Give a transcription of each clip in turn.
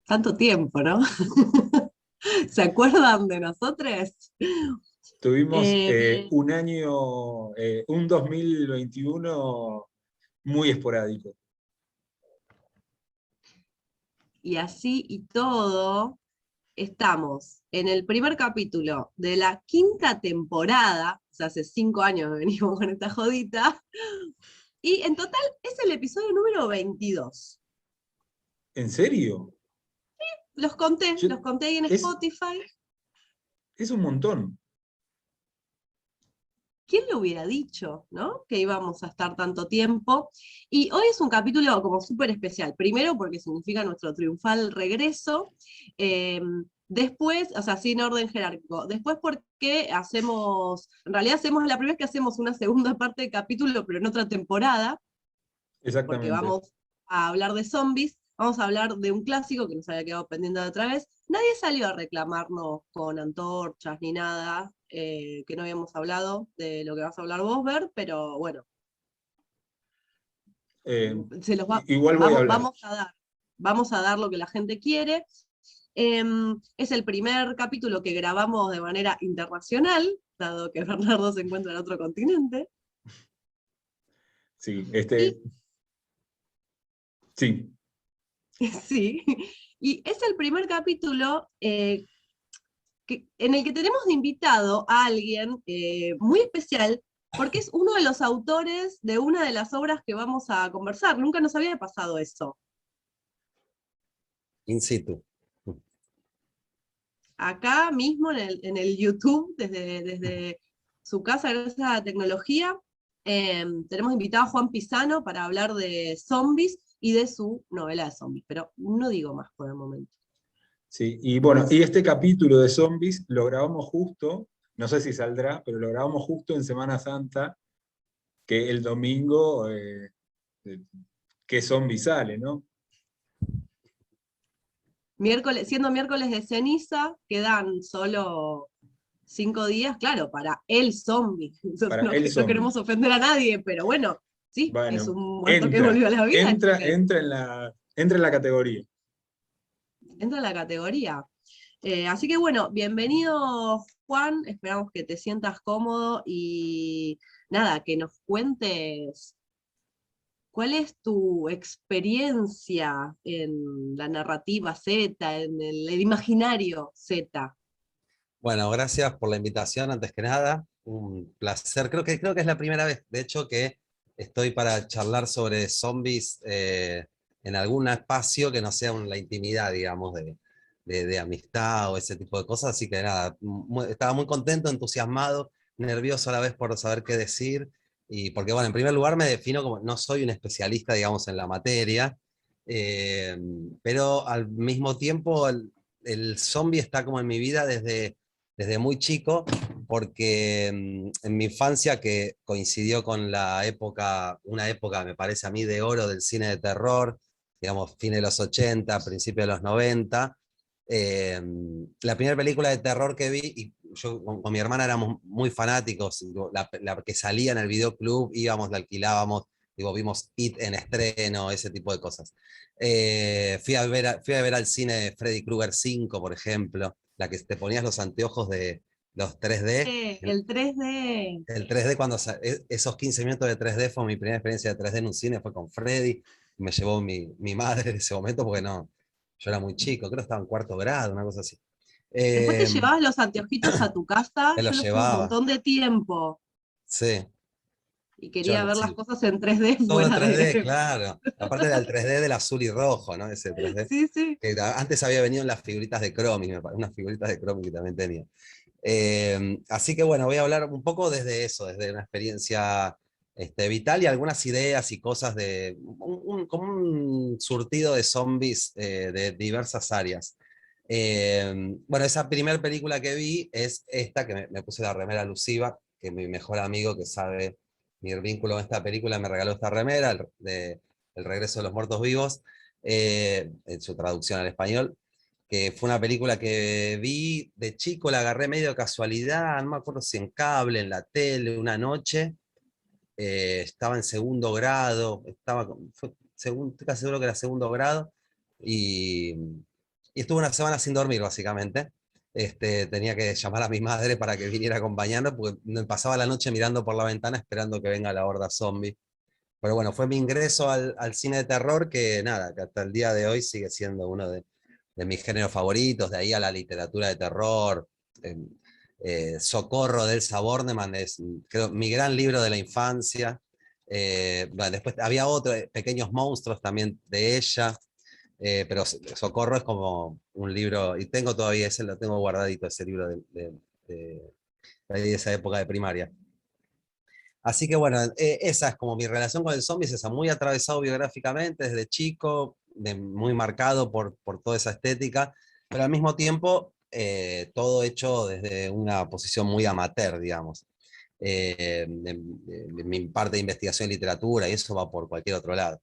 Tanto tiempo, ¿no? ¿Se acuerdan de nosotros? Tuvimos Eh, un año, un 2021 muy esporádico. y así y todo, estamos en el primer capítulo de la quinta temporada, o sea, hace 5 años que venimos con esta jodita, y en total es el episodio número 22. ¿En serio? Yo- Los conté ahí en es, Spotify. es un montón. ¿Quién lo hubiera dicho, no? Que íbamos a estar tanto tiempo. Y hoy es un capítulo como súper especial. Primero porque significa nuestro triunfal regreso. Eh, Después, o sea, sin orden jerárquico. Después porque hacemos, en realidad hacemos la primera vez que hacemos una segunda parte del capítulo, pero en otra temporada, porque Exactamente. vamos a hablar de zombies, vamos a hablar de un clásico que nos había quedado pendiente de otra vez. Nadie salió a reclamarnos con antorchas ni nada, que no habíamos hablado de lo que vas a hablar vos, Ver, pero bueno, Eh, se los igual voy a hablar. vamos a dar lo que la gente quiere. Es el primer capítulo que grabamos de manera internacional, dado que Bernardo se encuentra en otro continente. Sí, Y sí. sí, y es el primer capítulo en el que tenemos de invitado a alguien muy especial, porque es uno de los autores de una de las obras que vamos a conversar. Nunca nos había pasado eso. In situ. Acá mismo en el YouTube, desde su casa, gracias a la tecnología, tenemos invitado a Juan Pisano para hablar de zombies y de su novela de zombies, pero no digo más por el momento. Sí, y bueno, y este capítulo de zombies lo grabamos justo, no sé si saldrá, pero lo grabamos justo en Semana Santa, que el domingo, eh, que zombie sale, ¿no? Siendo miércoles de ceniza, quedan solo 5 días, claro, para el zombie. Para No, el no zombie. queremos ofender a nadie, pero bueno, sí, es Bueno, un muerto que entra, volvió a la vida, entra, entonces entra en la categoría. entra en la categoría. Así que bueno, bienvenido Juan, esperamos que te sientas cómodo y nada, que nos cuentes cuál es tu experiencia en la narrativa Z, en el imaginario Z. Bueno, gracias por la invitación, antes que nada. Un placer. Creo que es la primera vez, de hecho, que estoy para charlar sobre zombies en algún espacio que no sea la intimidad, digamos, de amistad o ese tipo de cosas. Así que nada, estaba muy contento, entusiasmado, nervioso a la vez por saber qué decir. Y porque, bueno, en primer lugar me defino como no soy un especialista, digamos, en la materia, eh, pero al mismo tiempo el zombie está como en mi vida desde muy chico, porque en mi infancia, que coincidió con la época, una época, me parece a mí, de oro del cine de terror, digamos, fines de los 80, principios de los 90, eh, la primera película de terror que vi, y yo con mi hermana éramos muy fanáticos, la que salía en el videoclub, íbamos, la alquilábamos, digo, vimos It en estreno, ese tipo de cosas. Fui a ver al cine Freddy Krueger 5, por ejemplo, la que te ponías los anteojos de los 3D. El 3D. El 3D, esos 15 minutos de 3D fue mi primera experiencia de 3D en un cine, fue con Freddy. Me llevó mi madre en ese momento porque no, yo era muy chico, creo que estaba en cuarto grado, una cosa así. Después te Eh, llevabas los anteojitos a tu casa, Me lo yo los tuve un llevaba, montón de tiempo sí. y quería ver las Sí, cosas en 3D todo en fuera 3D, de... claro. Aparte del 3D del azul y rojo, ¿no? Ese 3D. Sí, sí. Que antes había venido en las figuritas de Chromie, me parece, unas figuritas de Chromie que también tenía. Así que bueno, voy a hablar un poco desde eso, desde una experiencia vital y algunas ideas y cosas de como un surtido de zombies de diversas áreas. Bueno, esa primera película que vi es esta, que me puse la remera alusiva, que mi mejor amigo que sabe mi vínculo con esta película me regaló esta remera, de El regreso de los muertos vivos, en su traducción al español, que fue una película que vi de chico, la agarré medio de casualidad, no me acuerdo si en cable, en la tele, una noche, estaba en segundo grado, estoy casi seguro que era segundo grado, y y estuve una semana sin dormir, básicamente. Tenía que llamar a mi madre para que viniera a acompañarme, porque me pasaba la noche mirando por la ventana esperando que venga la horda zombie. Pero bueno, fue mi ingreso al cine de terror que nada, que hasta el día de hoy sigue siendo uno de mis géneros favoritos, de ahí a la literatura de terror. eh, Socorro de Elsa Bornemann es, creo, mi gran libro de la infancia. Bueno, después había otros, Pequeños monstruos también de ella, pero Socorro es como un libro, y tengo todavía ese, lo tengo guardadito, ese libro de esa época de primaria. Así que bueno, esa es como mi relación con el zombie, es esa, muy atravesado biográficamente desde chico, muy marcado por toda esa estética, pero al mismo tiempo todo hecho desde una posición muy amateur, digamos. Mi parte de investigación en literatura y eso va por cualquier otro lado.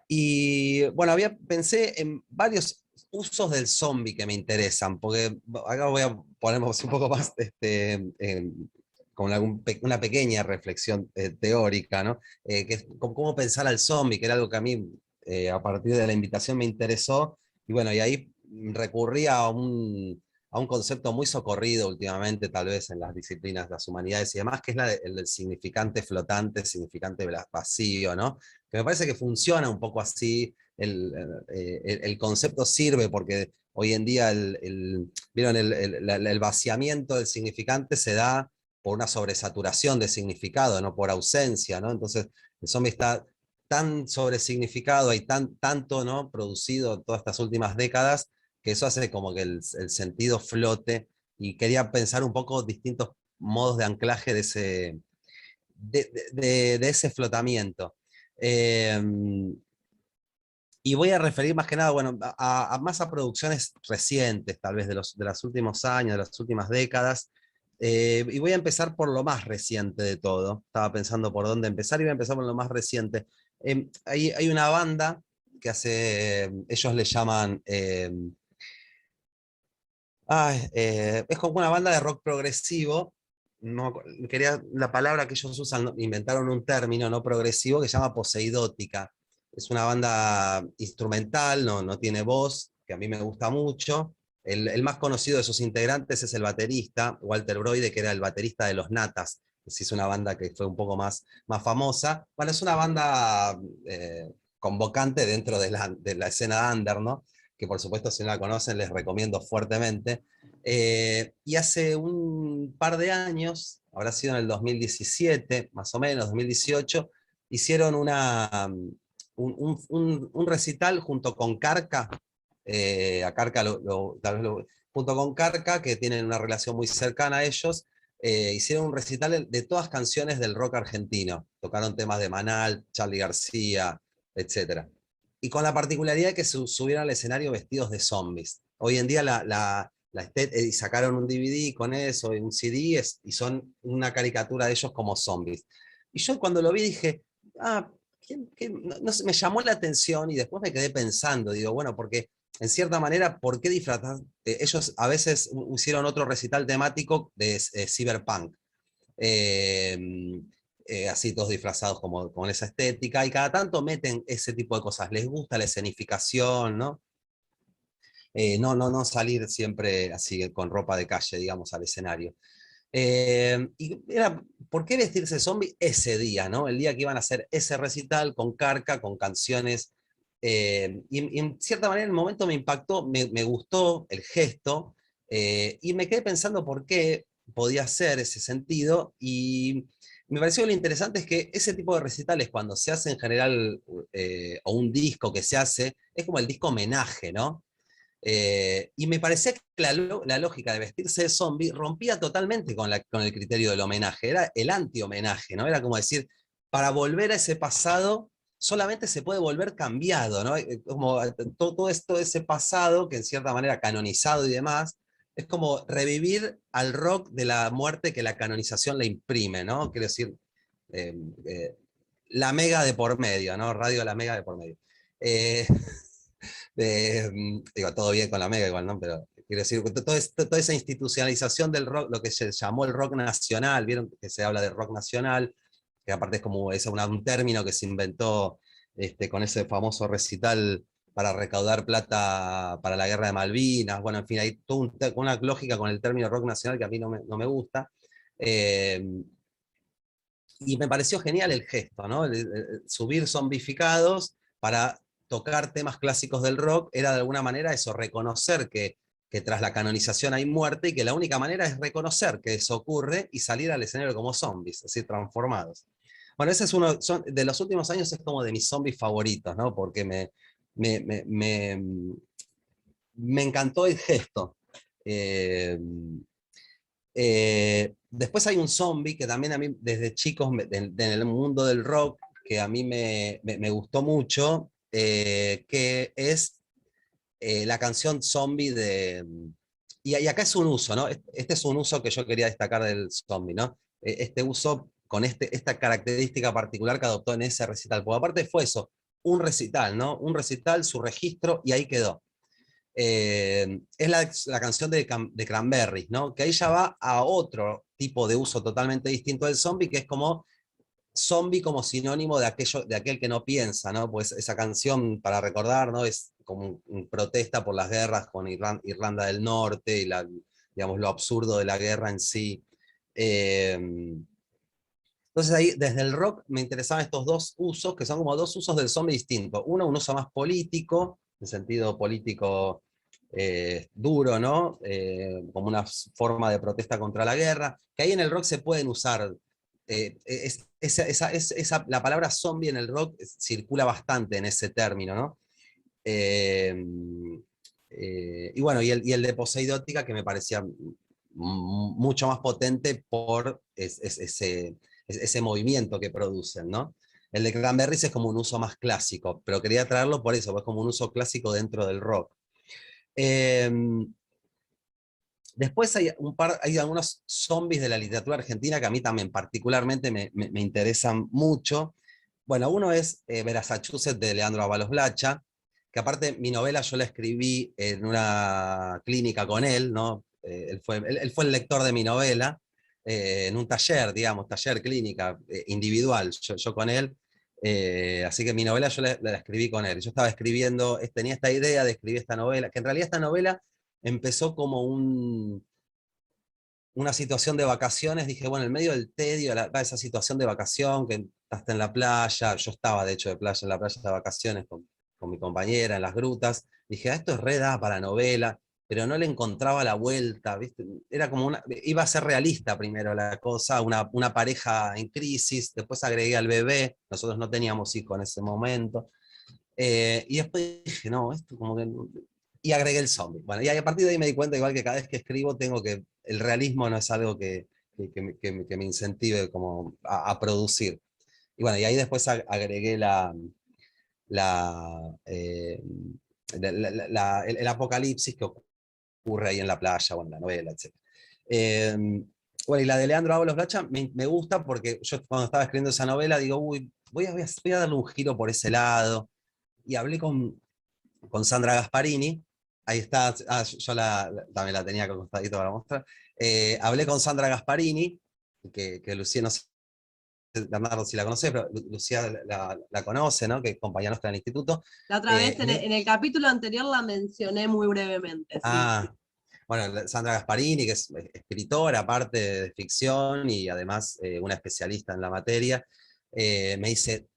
Y bueno, pensé en varios usos del zombie que me interesan, porque acá voy a ponernos un poco más con una pequeña reflexión teórica, ¿no? Que es cómo pensar al zombie, que era algo que a mí a partir de la invitación me interesó, y bueno, y ahí recurrí a un concepto muy socorrido últimamente, tal vez en las disciplinas de las humanidades y demás, que es el del significante flotante, significante vacío, ¿no? Que me parece que funciona un poco así, el concepto sirve porque hoy en día ¿vieron? El vaciamiento del significante se da por una sobresaturación de significado, no por ausencia, ¿no? Entonces el zombie está tan sobresignificado y tanto, ¿no?, producido todas estas últimas décadas, que eso hace como que el sentido flote, y quería pensar un poco distintos modos de anclaje de ese flotamiento. Eh, y voy a referir más que nada, bueno, más a producciones recientes, tal vez de los últimos años, de las últimas décadas. Y voy a empezar por lo más reciente de todo. Estaba pensando por dónde empezar y voy a empezar por lo más reciente. Hay una banda que hace, ellos le llaman, es como una banda de rock progresivo. No, quería la palabra que ellos usan, inventaron un término no progresivo que se llama poseidótica. Es una banda instrumental, no tiene voz, que a mí me gusta mucho. El más conocido de sus integrantes es el baterista, Walter Broide, que era el baterista de Los Natas. Es una banda que fue un poco más famosa. Bueno, es una banda convocante dentro de la escena under, ¿no? Que por supuesto si no la conocen les recomiendo fuertemente. Y hace un par de años, habrá sido en el 2017, más o menos, 2018, hicieron un recital junto con Carca, a Carca junto con Carca, que tienen una relación muy cercana a ellos, hicieron un recital de todas canciones del rock argentino. Tocaron temas de Manal, Charly García, etc. Y con la particularidad de que subieron al escenario vestidos de zombies. Hoy en día y sacaron un DVD con eso, un CD, y son una caricatura de ellos como zombies. Y yo cuando lo vi dije, no sé, me llamó la atención y después me quedé pensando, digo, bueno, porque en cierta manera, ¿por qué disfrazar? Ellos a veces hicieron otro recital temático de cyberpunk. Así todos disfrazados con esa estética, y cada tanto meten ese tipo de cosas, les gusta la escenificación, ¿no? No salir siempre así con ropa de calle, digamos, al escenario. Y era, ¿por qué vestirse zombie ese día, ¿no? El día que iban a hacer ese recital con Carca, con canciones. Y en cierta manera en el momento me impactó, me gustó el gesto, y me quedé pensando por qué podía ser ese sentido, y me pareció que lo interesante es que ese tipo de recitales, cuando se hace en general, o un disco que se hace, es como el disco homenaje, ¿no? Y me parecía que la lógica de vestirse de zombie rompía totalmente con el criterio del homenaje, era el anti-homenaje, ¿no? Era como decir, para volver a ese pasado solamente se puede volver cambiado, ¿no? Como todo esto, ese pasado que en cierta manera canonizado y demás, es como revivir al rock de la muerte que la canonización le imprime, ¿no? Quiero decir, eh, eh, la mega de por medio, ¿no? Radio La Mega de por medio. Eh, digo, todo bien con la Mega igual, ¿no? Pero quiero decir, toda esa institucionalización del rock, lo que se llamó el rock nacional, vieron que se habla de rock nacional, que aparte es como un término que se inventó con ese famoso recital para recaudar plata para la guerra de Malvinas. Bueno, en fin, hay toda una lógica con el término rock nacional que a mí no me gusta. Y me pareció genial el gesto, ¿no? Subir zombificados para tocar temas clásicos del rock era de alguna manera eso, reconocer que tras la canonización hay muerte y que la única manera es reconocer que eso ocurre y salir al escenario como zombies, es decir, transformados. Bueno, ese es uno, de los últimos años es como de mis zombies favoritos, ¿no? Porque me, me, me, me encantó el gesto. Eh, Después hay un zombie que también a mí, desde chicos, en el mundo del rock, que a mí me gustó mucho, que es la canción Zombie de... Y acá es un uso, ¿no? Este es un uso que yo quería destacar del zombie, ¿no? Este uso con esta característica particular que adoptó en ese recital. Porque aparte fue eso, un recital, ¿no? Un recital, su registro, y ahí quedó. Es la canción de Cranberries, ¿no? Que ahí ya va a otro tipo de uso totalmente distinto del zombie, que es como zombie como sinónimo de, de aquel que no piensa, ¿no? Pues esa canción, para recordar, ¿no? Es como una protesta por las guerras con Irlanda del Norte y digamos, lo absurdo de la guerra en sí. Entonces ahí, desde el rock, me interesaban estos dos usos, que son como dos usos del zombie distintos. Uno, un uso más político, en sentido político duro, ¿no? Como una forma de protesta contra la guerra, que ahí en el rock se pueden usar. La palabra zombie en el rock circula bastante en ese término, ¿no? Y bueno, y el de Poseidótica, que me parecía mucho más potente por ese movimiento que producen, ¿no? El de Cranberries es como un uso más clásico, pero quería traerlo por eso, es como un uso clásico dentro del rock. Después hay algunos zombies de la literatura argentina que a mí también particularmente me interesan mucho. Bueno, uno es Verazachuset de Leandro Ábalos Blacha, que aparte mi novela yo la escribí en una clínica con él, ¿no? Él fue el lector de mi novela, en un taller, digamos, taller clínica individual, yo con él. Así que mi novela yo la escribí con él. Yo estaba escribiendo, tenía esta idea de escribir esta novela, que en realidad esta novela empezó como una situación de vacaciones. Dije, bueno, en medio del tedio, esa situación de vacación, que estás en la playa, yo estaba de hecho en la playa de vacaciones con mi compañera en las grutas, dije, esto es re da para novela, pero no le encontraba la vuelta, ¿viste? Era como iba a ser realista primero la cosa, una pareja en crisis, después agregué al bebé, nosotros no teníamos hijos en ese momento, y después dije, no, esto como que... Y agregué el zombie. Bueno, y a partir de ahí me di cuenta, igual que cada vez que escribo, el realismo no es algo que me incentive como a producir. Y bueno, y ahí después agregué la, eh, el apocalipsis que ocurre ahí en la playa, bueno, en la novela, etc. Bueno, y la de Leandro Ábalos Blacha me gusta porque yo cuando estaba escribiendo esa novela digo, uy, voy a darle un giro por ese lado. Y hablé con Sandra Gasparini, ahí está, yo también la tenía costadito para mostrar. Hablé con Sandra Gasparini, que Lucía, no sé, Bernardo si la conoce, pero Lucía la conoce, ¿no? Que es compañera nuestra en el instituto. La otra vez en el capítulo anterior la mencioné muy brevemente. Ah, sí. Bueno, Sandra Gasparini, que es escritora, aparte de ficción, y además una especialista en la materia, me dice,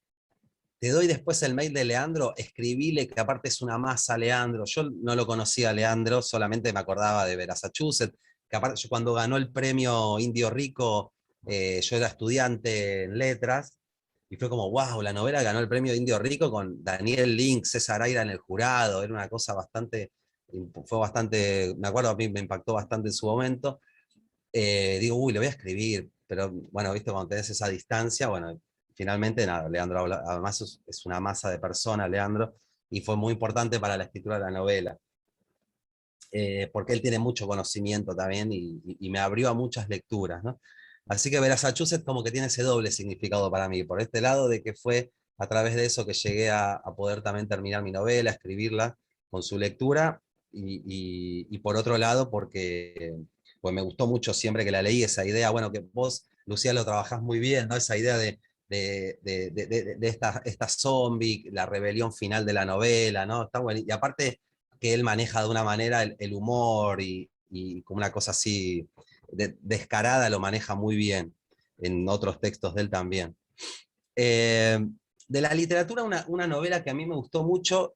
te doy después el mail de Leandro, escribile, que aparte es una masa Leandro. Yo no lo conocía a Leandro, solamente me acordaba de Verazachuset, que aparte yo cuando ganó el premio Indio Rico, yo era estudiante en letras, y fue como, wow, la novela ganó el premio Indio Rico con Daniel Link, César Aira en el jurado, era una cosa fue bastante, me acuerdo, a mí me impactó bastante en su momento. Digo, uy, le voy a escribir, pero bueno, viste, cuando tenés esa distancia, bueno, finalmente nada, Leandro además es una masa de personas, Leandro, y fue muy importante para la escritura de la novela, porque él tiene mucho conocimiento también y me abrió a muchas lecturas, ¿no? Así que Verazachuset como que tiene ese doble significado para mí, por este lado de que fue a través de eso que llegué a poder también terminar mi novela, escribirla con su lectura, y por otro lado porque pues me gustó mucho siempre que la leí esa idea, bueno, que vos, Lucía, lo trabajás muy bien, ¿no? Esa idea de de esta zombie, la rebelión final de la novela, ¿no? Está bueno. Y aparte que él maneja de una manera el humor y como una cosa así descarada, lo maneja muy bien. En otros textos de él también. De la literatura, una novela que a mí me gustó mucho,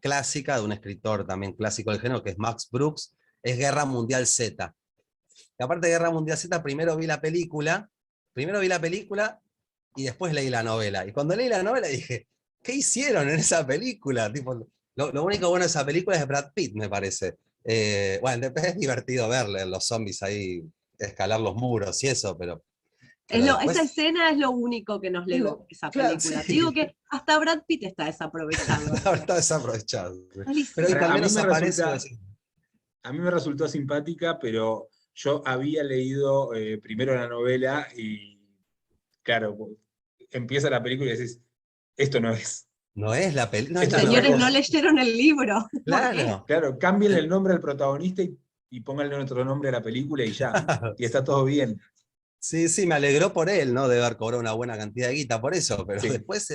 clásica, de un escritor también clásico del género, que es Max Brooks, es Guerra Mundial Z. Y aparte de Guerra Mundial Z, primero vi la película y después leí la novela. Y cuando leí la novela dije, ¿qué hicieron en esa película? Tipo, lo único bueno de esa película es Brad Pitt, me parece. Bueno, es divertido verle los zombies ahí escalar los muros y eso, pero Esa después... escena es lo único que nos legó esa Claro, película. Te digo sí. que hasta Brad Pitt está desaprovechado ahí. Está desaprovechado. Pero viste, Malísimo. al A mí menos me aparece. a mí me resultó simpática, pero yo había leído primero la novela y, claro, empieza la película y decís, esto no es, No es la película, no es esto la es otra Señores, no novela. cosa. leyeron el libro. ¿Por qué? Claro. Claro, cámbienle el nombre al protagonista y pónganle otro nombre a la película y ya. Y está todo bien. Sí, sí, me alegró por él, ¿no? De haber cobrado una buena cantidad de guita por eso, pero Sí. después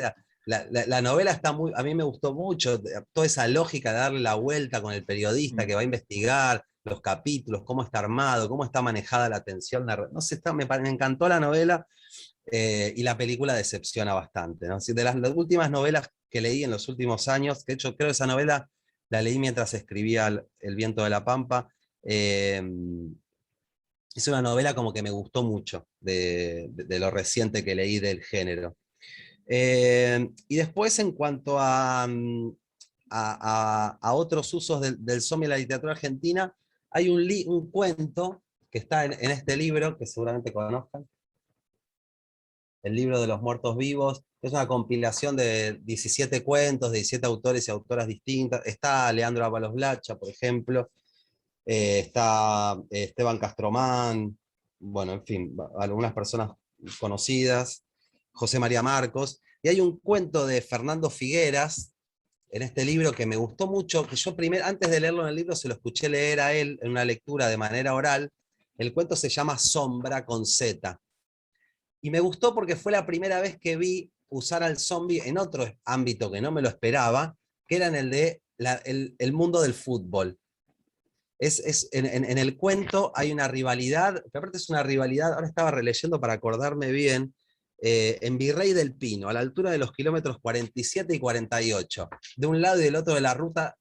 la novela está muy, a mí me gustó mucho, toda esa lógica de darle la vuelta con el periodista Mm. que va a investigar los capítulos, cómo está armado, cómo está manejada la tensión, no sé, me encantó la novela, y la película decepciona bastante, ¿no? Sí, de las últimas novelas que leí en los últimos años, que de hecho creo que esa novela la leí mientras escribía El viento de la Pampa. eh, es una novela como que me gustó mucho de lo reciente que leí del género. Y después en cuanto a otros usos del zombie en la literatura argentina, hay un cuento que está en este libro, que seguramente conozcan, el libro de los muertos vivos. Es una compilación de 17 cuentos de 17 autores y autoras distintas. Está Leandro Ábalos Blacha, por ejemplo. Está Esteban Castromán, bueno, en fin, algunas personas conocidas, José María Marcos, y hay un cuento de Fernando Figueras en este libro que me gustó mucho, que yo primero, antes de leerlo en el libro, se lo escuché leer a él en una lectura de manera oral. El cuento se llama Sombra con Z, y me gustó porque fue la primera vez que vi usar al zombie en otro ámbito que no me lo esperaba, que era en el de el mundo del fútbol. En el cuento hay una rivalidad, que aparte es una rivalidad, ahora estaba releyendo para acordarme bien, en Virrey del Pino, a la altura de los kilómetros 47 y 48, de un lado y del otro de la ruta,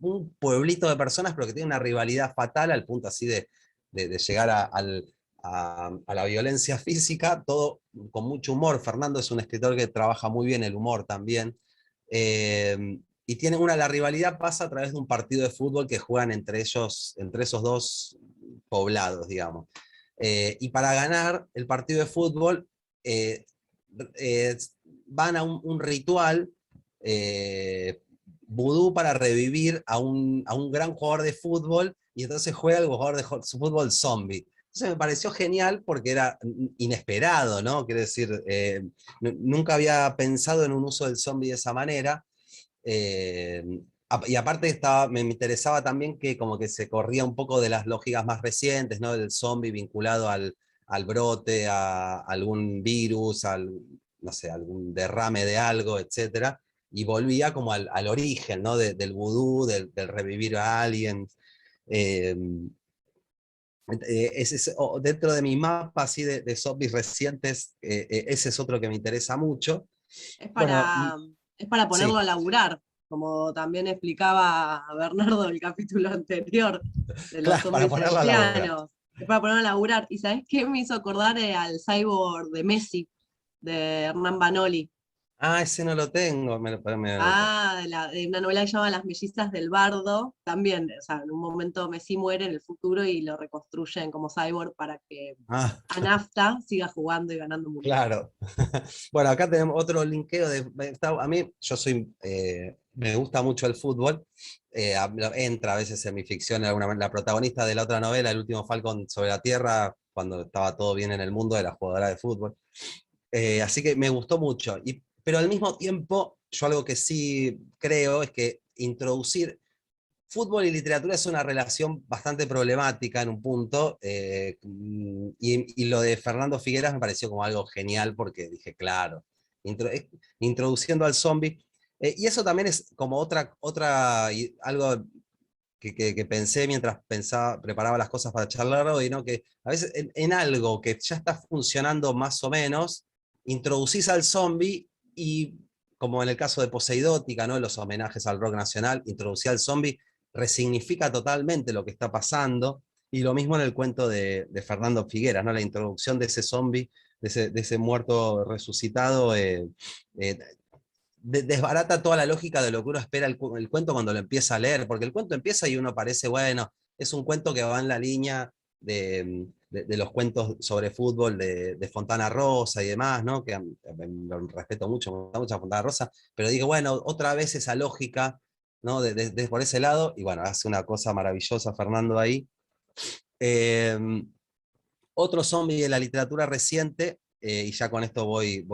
un pueblito de personas, pero que tiene una rivalidad fatal al punto así de llegar a la violencia física, todo con mucho humor. Fernando es un escritor que trabaja muy bien el humor también. Y tienen la rivalidad pasa a través de un partido de fútbol que juegan entre ellos, entre esos dos poblados, digamos. Y para ganar el partido de fútbol, eh, eh, van a un ritual vudú para revivir a un gran jugador de fútbol, y entonces juega el jugador de fútbol zombie. Entonces me pareció genial porque era inesperado, ¿no? Quiero decir, nunca había pensado en un uso del zombie de esa manera. Eh, y aparte me interesaba también que como que se corría un poco de las lógicas más recientes, ¿no? Del zombie vinculado al brote, a algún virus, no sé, algún derrame de algo, etcétera, y volvía como al origen, ¿no? Del vudú, del revivir a alguien. Eh, Dentro de mi mapa así de zombies recientes, ese es otro que me interesa mucho. Es Bueno, para, es para ponerlo sí, a laburar, como también explicaba Bernardo en el capítulo anterior de los claro, para zombies ponerla a laburar. lesbianos. Es para ponerlo a laburar. ¿Y sabés qué me hizo acordar al cyborg de Messi, de Hernán Banoli? Ah, ese no lo tengo. De una novela que se llama Las mellizas del bardo, también, o sea, en un momento Messi muere en el futuro y lo reconstruyen como cyborg para que Ah, a Nafta siga jugando y ganando mundial. claro. Bueno, acá tenemos otro linkeo a mí, me gusta mucho el fútbol. Entra a veces en mi ficción la protagonista de la otra novela, El último Falcon sobre la Tierra, cuando estaba todo bien en el mundo, era jugadora de fútbol. Así que me gustó mucho. Pero al mismo tiempo, yo algo que sí creo es que introducir fútbol y literatura es una relación bastante problemática en un punto, y lo de Fernando Figueras me pareció como algo genial porque dije, claro, introduciendo al zombie, y eso también es como algo que pensé mientras preparaba las cosas para charlar hoy, ¿no? Que a veces en algo que ya está funcionando más o menos, introducís al zombie y, como en el caso de Poseidótica, ¿no? Los homenajes al rock nacional, introducir al zombie resignifica totalmente lo que está pasando, y lo mismo en el cuento de Fernando Figueras, ¿no? La introducción de ese zombie, de ese muerto resucitado, eh, desbarata toda la lógica de lo que uno espera el cuento cuando lo empieza a leer, porque el cuento empieza y uno parece, bueno, es un cuento que va en la línea de los cuentos sobre fútbol de Fontana Rosa y demás, ¿no? Que lo respeto mucho, me gusta mucho Fontana Rosa, pero digo, bueno, otra vez esa lógica, ¿no? Por ese lado, y bueno, hace una cosa maravillosa Fernando ahí. Eh, Otro zombie de la literatura reciente, y ya con esto voy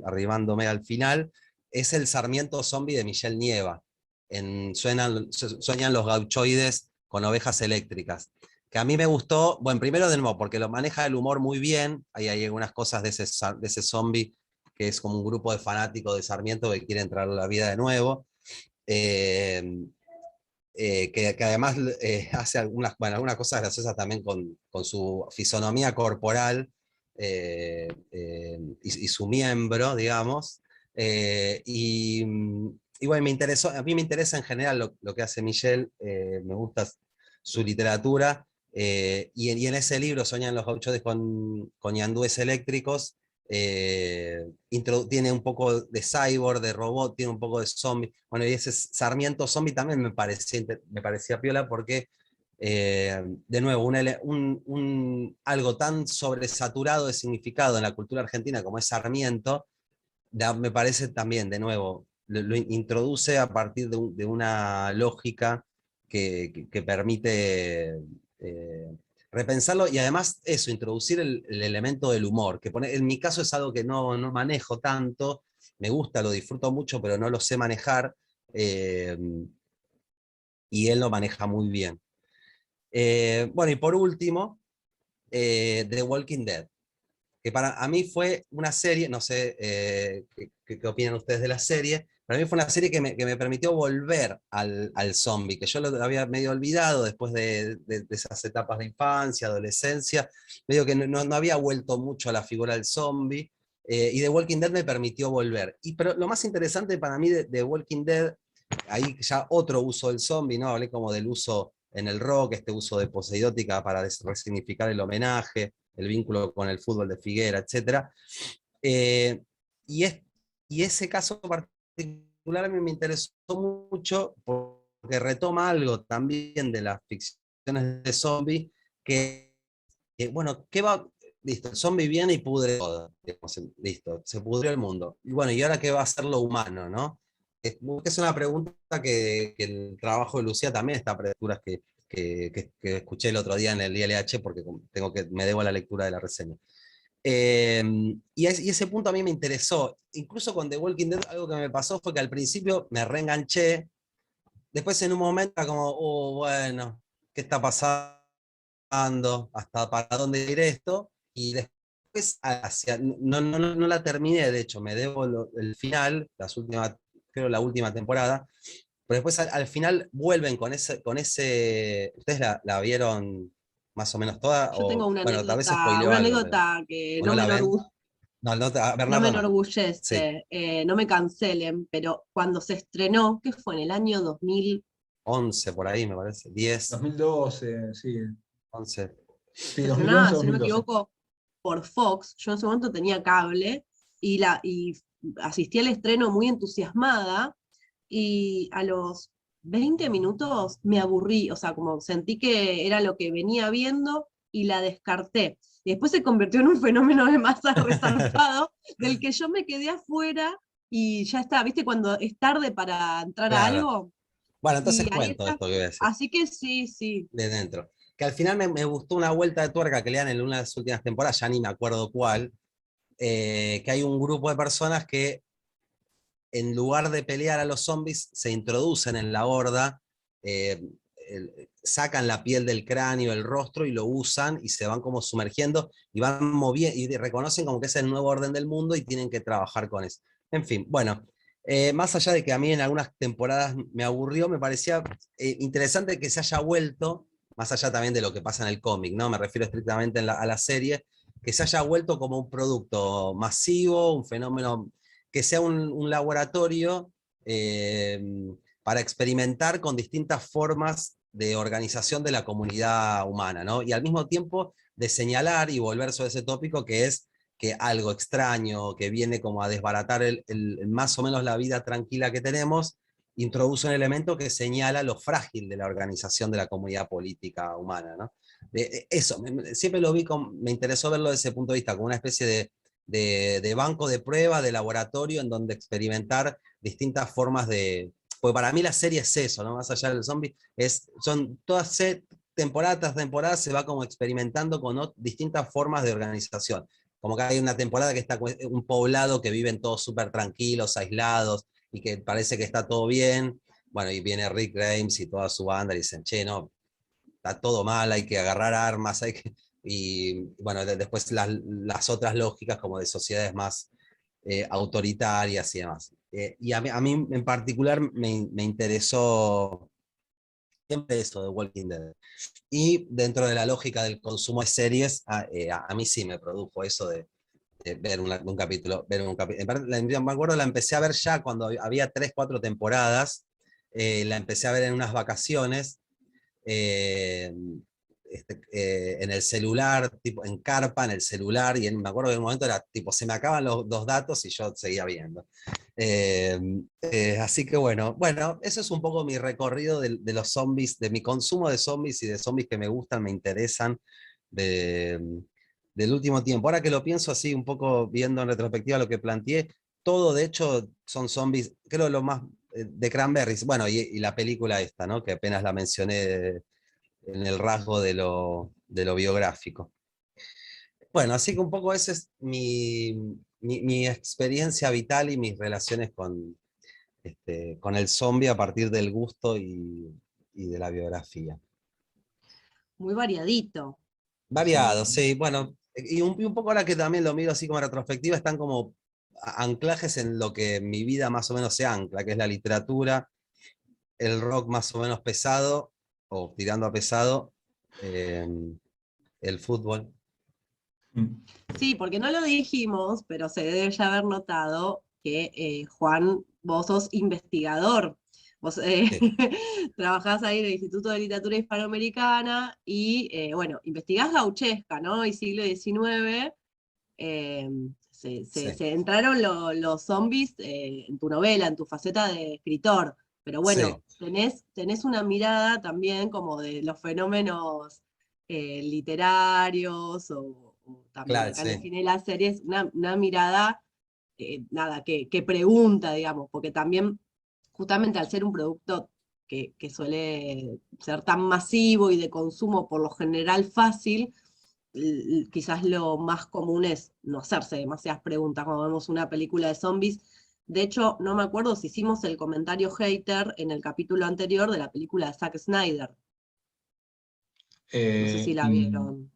arribándome al final, es el Sarmiento zombie de Michel Nieva, Sueñan los gauchoides con ovejas eléctricas, que a mí me gustó, bueno, primero de nuevo, porque lo maneja el humor muy bien, hay algunas cosas de ese zombie, que es como un grupo de fanáticos de Sarmiento que quiere entrar a la vida de nuevo, eh, que además hace algunas cosas graciosas también con su fisonomía corporal, y su miembro, digamos. Y bueno, a mí me interesa en general lo que hace Michel, me gusta su literatura, y en ese libro, Soñan los gauchos con ñandúes eléctricos, tiene un poco de cyborg, de robot, tiene un poco de zombie. Bueno, y ese Sarmiento zombie también me parecía piola porque, de nuevo, algo tan sobresaturado de significado en la cultura argentina como es Sarmiento, me parece también, de nuevo, lo introduce a partir de una lógica que permite repensarlo, y además eso, introducir el elemento del humor, en mi caso es algo que no manejo tanto, me gusta, lo disfruto mucho, pero no lo sé manejar, eh, y él lo maneja muy bien. Bueno, y por último, The Walking Dead, que para a mí fue una serie, no sé qué opinan ustedes de la serie, para mí fue una serie que me permitió volver al zombie, que yo lo había medio olvidado después de esas etapas de infancia, adolescencia, medio que no había vuelto mucho a la figura del zombie, y The Walking Dead me permitió volver. Pero lo más interesante para mí de Walking Dead, ahí ya otro uso del zombie, ¿no? Hablé como del uso en el rock, este uso de Poseidótica para resignificar el homenaje, el vínculo con el fútbol de Figuera, etc. Eh, y, y ese caso particular a mí me interesó mucho porque retoma algo también de las ficciones de zombie, bueno, ¿qué va? Listo, el zombie viene y pudre todo. Digamos, listo, se pudrió el mundo. Y bueno, ¿y ahora qué va a ser lo humano, no? Es una pregunta que el trabajo de Lucía también está a lecturas que escuché el otro día en el ILH, porque me debo a la lectura de la reseña. Y ese punto a mí me interesó. Incluso con The Walking Dead, algo que me pasó fue que al principio me reenganché, después en un momento era como, bueno, ¿qué está pasando? ¿Hasta para dónde ir esto? Y después, no la terminé, de hecho, me debo el final, creo la última temporada, pero después al final vuelven con ese. ¿Ustedes la vieron más o menos toda? Yo tengo O, bueno, tal vez spoileo una algo, anécdota que ¿o no la ven? No, no me Bernardo no. Sí, enorgullece, no me cancelen, pero cuando se estrenó, que fue en el año 2000, 11 por ahí me parece, 10, 2012, sí. 11. Sí, se 2011, estrenaba, si no me 2012. equivoco, por Fox. Yo en ese momento tenía cable y asistí al estreno muy entusiasmada, y a los 20 minutos me aburrí, o sea, como sentí que era lo que venía viendo y la descarté. Y después se convirtió en un fenómeno de masa resarpado del que yo me quedé afuera y ya está, ¿viste? Cuando es tarde para entrar a Claro. algo. Bueno, entonces Y ahí cuento está. esto que voy a decir. Así que sí, sí. De dentro. Que al final me gustó una vuelta de tuerca que le dan en una de las últimas temporadas, ya ni me acuerdo cuál, que hay un grupo de personas que, en lugar de pelear a los zombies, se introducen en la horda sacan la piel del cráneo, el rostro, y lo usan y se van como sumergiendo y van moviendo y reconocen como que es el nuevo orden del mundo y tienen que trabajar con eso. En fin, bueno, más allá de que a mí en algunas temporadas me aburrió, me parecía interesante que se haya vuelto, más allá también de lo que pasa en el cómic, ¿no? Me refiero estrictamente a la serie, que se haya vuelto como un producto masivo, un fenómeno, que sea un laboratorio para experimentar con distintas formas de organización de la comunidad humana, ¿no? Y al mismo tiempo de señalar y volver sobre ese tópico que es que algo extraño, que viene como a desbaratar más o menos la vida tranquila que tenemos, introduce un elemento que señala lo frágil de la organización de la comunidad política humana, ¿no? Eso, siempre lo vi, me interesó verlo desde ese punto de vista, como una especie de banco de prueba, de laboratorio, en donde experimentar distintas formas de... Porque para mí la serie es eso, ¿no? Más allá del zombie, son todas temporada tras temporada se va como experimentando con distintas formas de organización. Como que hay una temporada que está un poblado que viven todos súper tranquilos, aislados, y que parece que está todo bien. Bueno, y viene Rick Grimes y toda su banda y dicen, che, no, está todo mal, hay que agarrar armas, y bueno, después las otras lógicas como de sociedades más autoritarias y demás. Y a mí en particular me interesó siempre eso de Walking Dead. Y dentro de la lógica del consumo de series, a mí sí me produjo eso de ver un capítulo. Me acuerdo, la empecé a ver ya cuando había 3, 4 temporadas, la empecé a ver en unas vacaciones, eh, en el celular, tipo, en carpa, en el celular, y me acuerdo que en un momento era tipo, se me acaban los datos y yo seguía viendo. Así que bueno, eso es un poco mi recorrido de los zombies, de mi consumo de zombies y de zombies que me gustan, me interesan, de, del último tiempo. Ahora que lo pienso así, un poco viendo en retrospectiva lo que planteé, todo de hecho son zombies, creo lo más de Cranberries, bueno, y la película esta, ¿no? Que apenas la mencioné en el rasgo de lo biográfico. Bueno, así que un poco esa es mi experiencia vital y mis relaciones con el zombie a partir del gusto y de la biografía. Muy variadito. Variado, sí, bueno, y un poco ahora que también lo miro así como retrospectiva, están como anclajes en lo que mi vida más o menos se ancla, que es la literatura, el rock más o menos pesado, o tirando a pesado, eh, el fútbol. Sí, porque no lo dijimos, pero se debe ya haber notado que Juan, vos sos investigador. Vos Sí. trabajás ahí en el Instituto de Literatura Hispanoamericana y, bueno, investigás gauchesca, ¿no? Y siglo XIX. eh, Sí, se entraron los zombies en tu novela, en tu faceta de escritor. Pero sí, bueno, tenés una mirada también como de los fenómenos literarios o también claro, acá en el sí. cine y las series, una mirada, nada, que pregunta, digamos, porque también, justamente al ser un producto que suele ser tan masivo y de consumo por lo general fácil, quizás lo más común es no hacerse demasiadas preguntas cuando vemos una película de zombies. De hecho, no me acuerdo si hicimos el comentario hater en el capítulo anterior de la película de Zack Snyder. No sé si la vieron.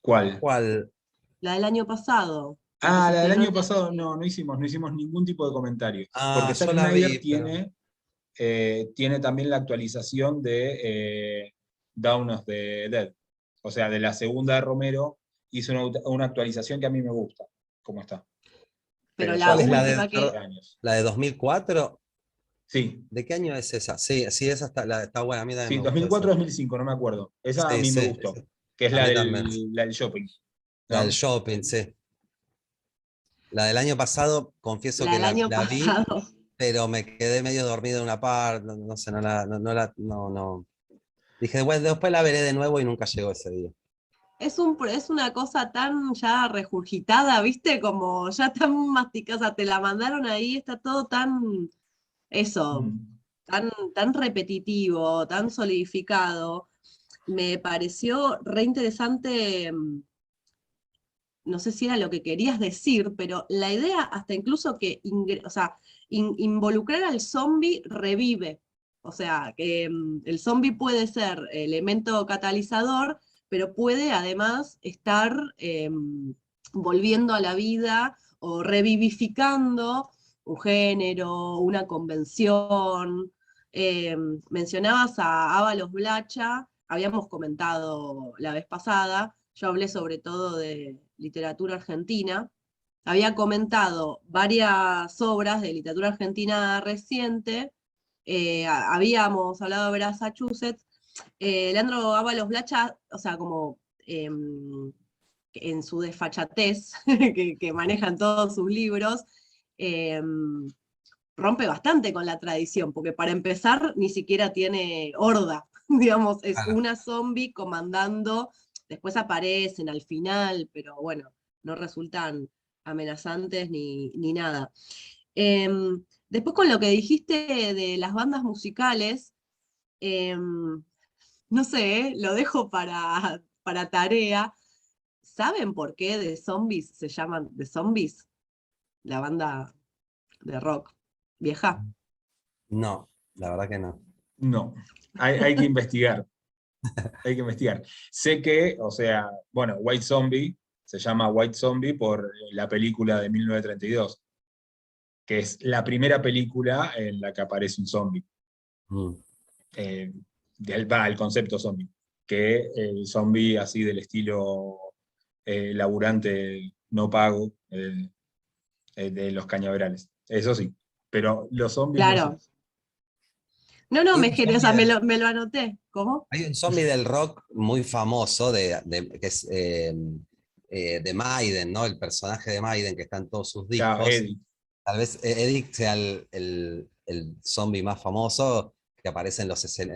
¿Cuál? ¿Cuál? La del año pasado, la que Ah, se la del estrenó en año pasado Netflix. no hicimos ningún tipo de comentario. Ah, Porque yo Zack la Snyder vi, pero... tiene también la actualización de Dawn of the Dead. O sea, de la segunda de Romero, hizo una actualización que a mí me gusta, cómo está. Pero Pero ya la ¿Cuál es hace última que, años. la de 2004? Sí, ¿De qué año es esa? Sí, sí, esa está buena, a mí también sí, me gustó esa. 2004-2005, no me acuerdo. Esa a Sí, mí me sí, gustó, que es a mí también. la del shopping, La del ¿no? shopping, sí. La del año pasado, confieso la que del año la vi, pasado. pero me quedé medio dormido en una parte, no sé, no. Dije, bueno, después la veré de nuevo y nunca llegó ese día. Es una cosa tan ya regurgitada, ¿viste? Como ya tan masticada, te la mandaron ahí, está todo tan, eso, Mm. tan repetitivo, tan solidificado. Me pareció re interesante, no sé si era lo que querías decir, pero la idea hasta incluso que, o sea, involucrar al zombie revive. O sea, que el zombie puede ser elemento catalizador, pero puede además estar volviendo a la vida o revivificando un género, una convención. Mencionabas a Ábalos Blacha, habíamos comentado la vez pasada, yo hablé sobre todo de literatura argentina, había comentado varias obras de literatura argentina reciente, habíamos hablado de Massachusetts, Leandro Ábalos Blacha, o sea, como en su desfachatez que manejan todos sus libros, rompe bastante con la tradición, porque para empezar ni siquiera tiene horda, digamos, es Claro. una zombie comandando, después aparecen al final, pero bueno, no resultan amenazantes ni nada. Después con lo que dijiste de las bandas musicales, no sé, lo dejo para tarea. ¿Saben por qué The Zombies se llaman The Zombies? La banda de rock vieja. No, la verdad que no. No, hay que investigar, hay que investigar. Sé que, o sea, bueno, White Zombie se llama White Zombie por la película de 1932, que es la primera película en la que aparece un zombie. Mm. El concepto zombie, que el zombie así del estilo laburante no pago de los cañaverales. Eso sí, pero los zombies no sé. Claro. No, Hay un o zombie sea, del, me lo anoté. ¿Cómo? hay un zombie del rock muy famoso que es de Maiden, ¿no? El personaje de Maiden que está en todos sus Claro, discos. Eddie. Tal vez Eric sea el zombie más famoso que aparece en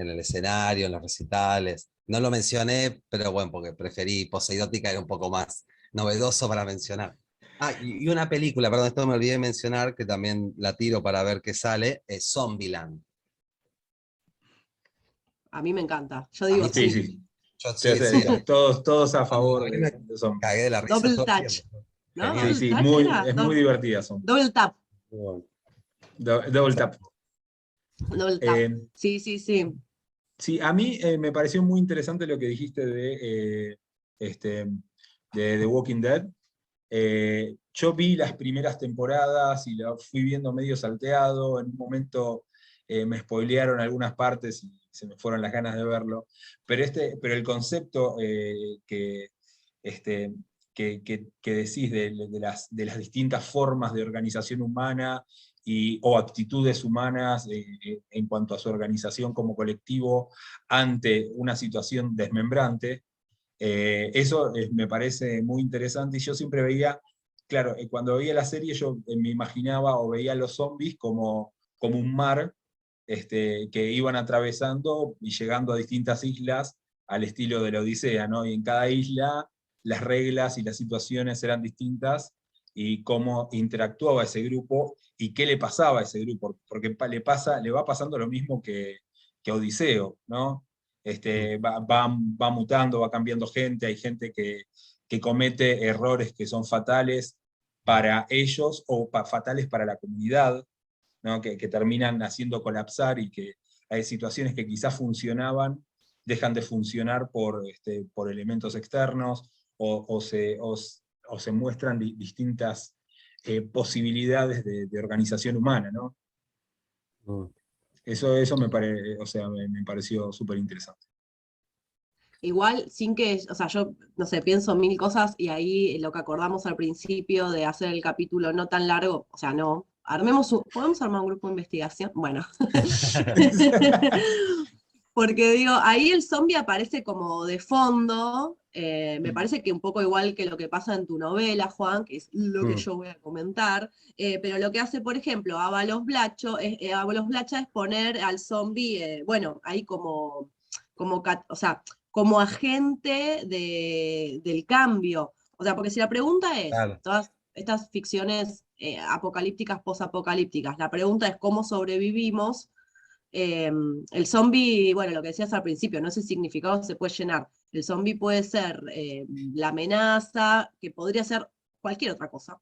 el escenario, en los recitales. No lo mencioné, pero bueno, porque preferí Poseidótica, era un poco más novedoso para mencionar. Ah, y una película, perdón, esto me olvidé de mencionar, que también la tiro para ver qué sale, es Zombieland. A mí me encanta. Yo A digo mí Sí, sí. también. sí. Yo Sí, sí, sí, sí. todos a A favor mí me de zombies. cagué de la risa Double todo el touch. tiempo. ¿No? Sí, Genial. Double sí, touch era. es muy divertida son. Double tap. Bueno. Double tap. Double tap. Eh, Sí, sí, sí. sí, a mí me pareció muy interesante lo que dijiste de The Walking Dead. Yo vi las primeras temporadas y la fui viendo medio salteado. En un momento me spoilearon algunas partes y se me fueron las ganas de verlo. Pero el concepto este, que decís de las distintas formas de organización humana o actitudes humanas en cuanto a su organización como colectivo ante una situación desmembrante, eso me parece muy interesante y yo siempre veía, claro, cuando veía la serie yo me imaginaba o veía a los zombies como un mar que iban atravesando y llegando a distintas islas al estilo de la Odisea, ¿no? Y en cada isla las reglas y las situaciones eran distintas y cómo interactuaba ese grupo y qué le pasaba a ese grupo, porque le va pasando lo mismo que a Odiseo, ¿no? Va mutando, va cambiando gente, hay gente que comete errores que son fatales para ellos o fatales para la comunidad, ¿no? Que terminan haciendo colapsar y que hay situaciones que quizás funcionaban, dejan de funcionar por elementos externos o se muestran distintas posibilidades de organización humana, ¿no? Mm. Eso o sea, me pareció súper interesante. Igual, sin que, o sea, yo, no sé, pienso mil cosas y ahí lo que acordamos al principio de hacer el capítulo no tan largo, o sea, no, ¿podemos armar un grupo de investigación? Bueno. Porque digo, ahí el zombie aparece como de fondo, me parece que un poco igual que lo que pasa en tu novela, Juan, que es lo que Mm. yo voy a comentar, pero lo que hace, por ejemplo, Ábalos Blacha es poner al zombie, bueno, ahí o sea, como agente del cambio. O sea, porque si la pregunta es, Claro. todas estas ficciones apocalípticas, posapocalípticas, la pregunta es cómo sobrevivimos. El zombie, bueno, lo que decías al principio, no sé si significado se puede llenar. El zombie puede ser la amenaza, que podría ser cualquier otra cosa.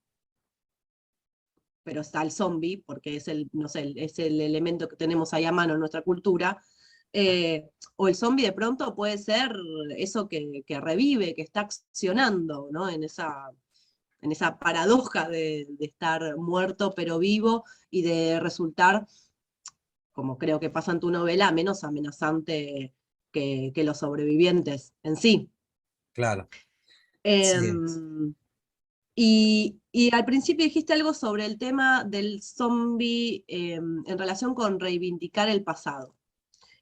pero está el zombie, porque es el, no sé, es el elemento que tenemos ahí a mano en nuestra cultura, o el zombie de pronto puede ser eso que revive, que está accionando, ¿no? En esa paradoja de estar muerto pero vivo y de resultar, como creo que pasa en tu novela, menos amenazante que los sobrevivientes en sí. Claro, sí. Em, y al principio dijiste algo sobre el tema del zombie en relación con reivindicar el pasado.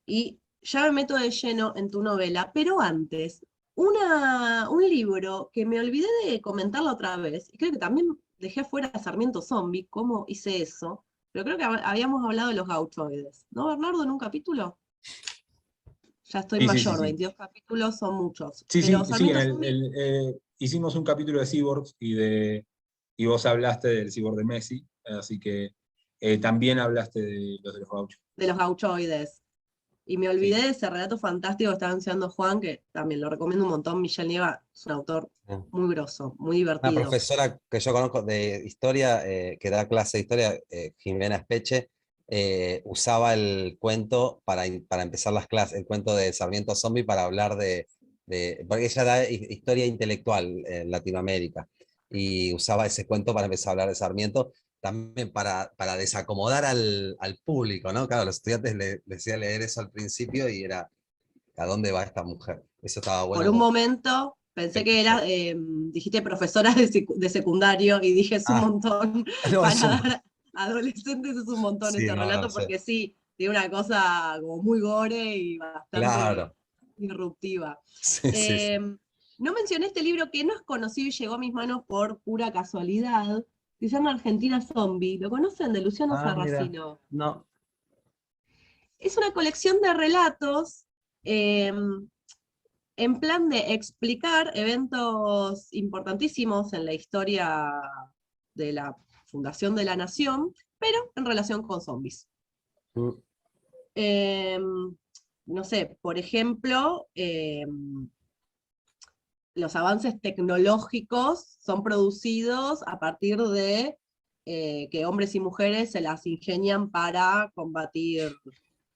Y ya me meto de lleno en tu novela, pero antes, un libro que me olvidé de comentarlo otra vez, y creo que también dejé fuera a Sarmiento Zombie, cómo hice eso, pero creo que habíamos hablado de los gauchoides, ¿no, Bernardo, en un capítulo? Ya estoy Sí, sí, sí, mayor, sí. 22 capítulos son muchos, Sí, pero sí, sí, Sarmiento Zombie, hicimos un capítulo de cyborgs y vos hablaste del cyborg de Messi, así que también hablaste de los gauchos. de los gauchoides. Y me olvidé Sí. de ese relato fantástico que estaba enseñando Juan, que también lo recomiendo un montón. Michel Nieva es un autor muy grosso, muy Una divertido. profesora que yo conozco de historia, que da clase de historia, Jimena Espeche, usaba el cuento para empezar las clases, el cuento de Sarmiento Zombie para hablar porque ella da historia intelectual en Latinoamérica, y usaba ese cuento para empezar a hablar de Sarmiento, también para desacomodar al público, ¿no? Claro, los estudiantes les decía leer eso al principio y era, ¿a dónde va esta mujer? Eso estaba Por bueno. un momento pensé que era, dijiste profesora de secundario y dije es un Ah, montón no, para dar a adolescentes, es un montón sí, ese no, no relato, sé. porque sí, tiene una cosa como muy gore y bastante Claro, disruptiva. sí, sí, sí. Eh, no mencioné este libro que no es conocido y llegó a mis manos por pura casualidad, que se llama Argentina Zombie. ¿Lo conocen? De Luciano Ah, mira, Sarracino. no. Es una colección de relatos eh, en plan de explicar eventos importantísimos en la historia de la fundación de la nación, pero en relación con zombies. Mm, Eh, no sé, por ejemplo, los avances tecnológicos son producidos a partir de que hombres y mujeres se las ingenian para combatir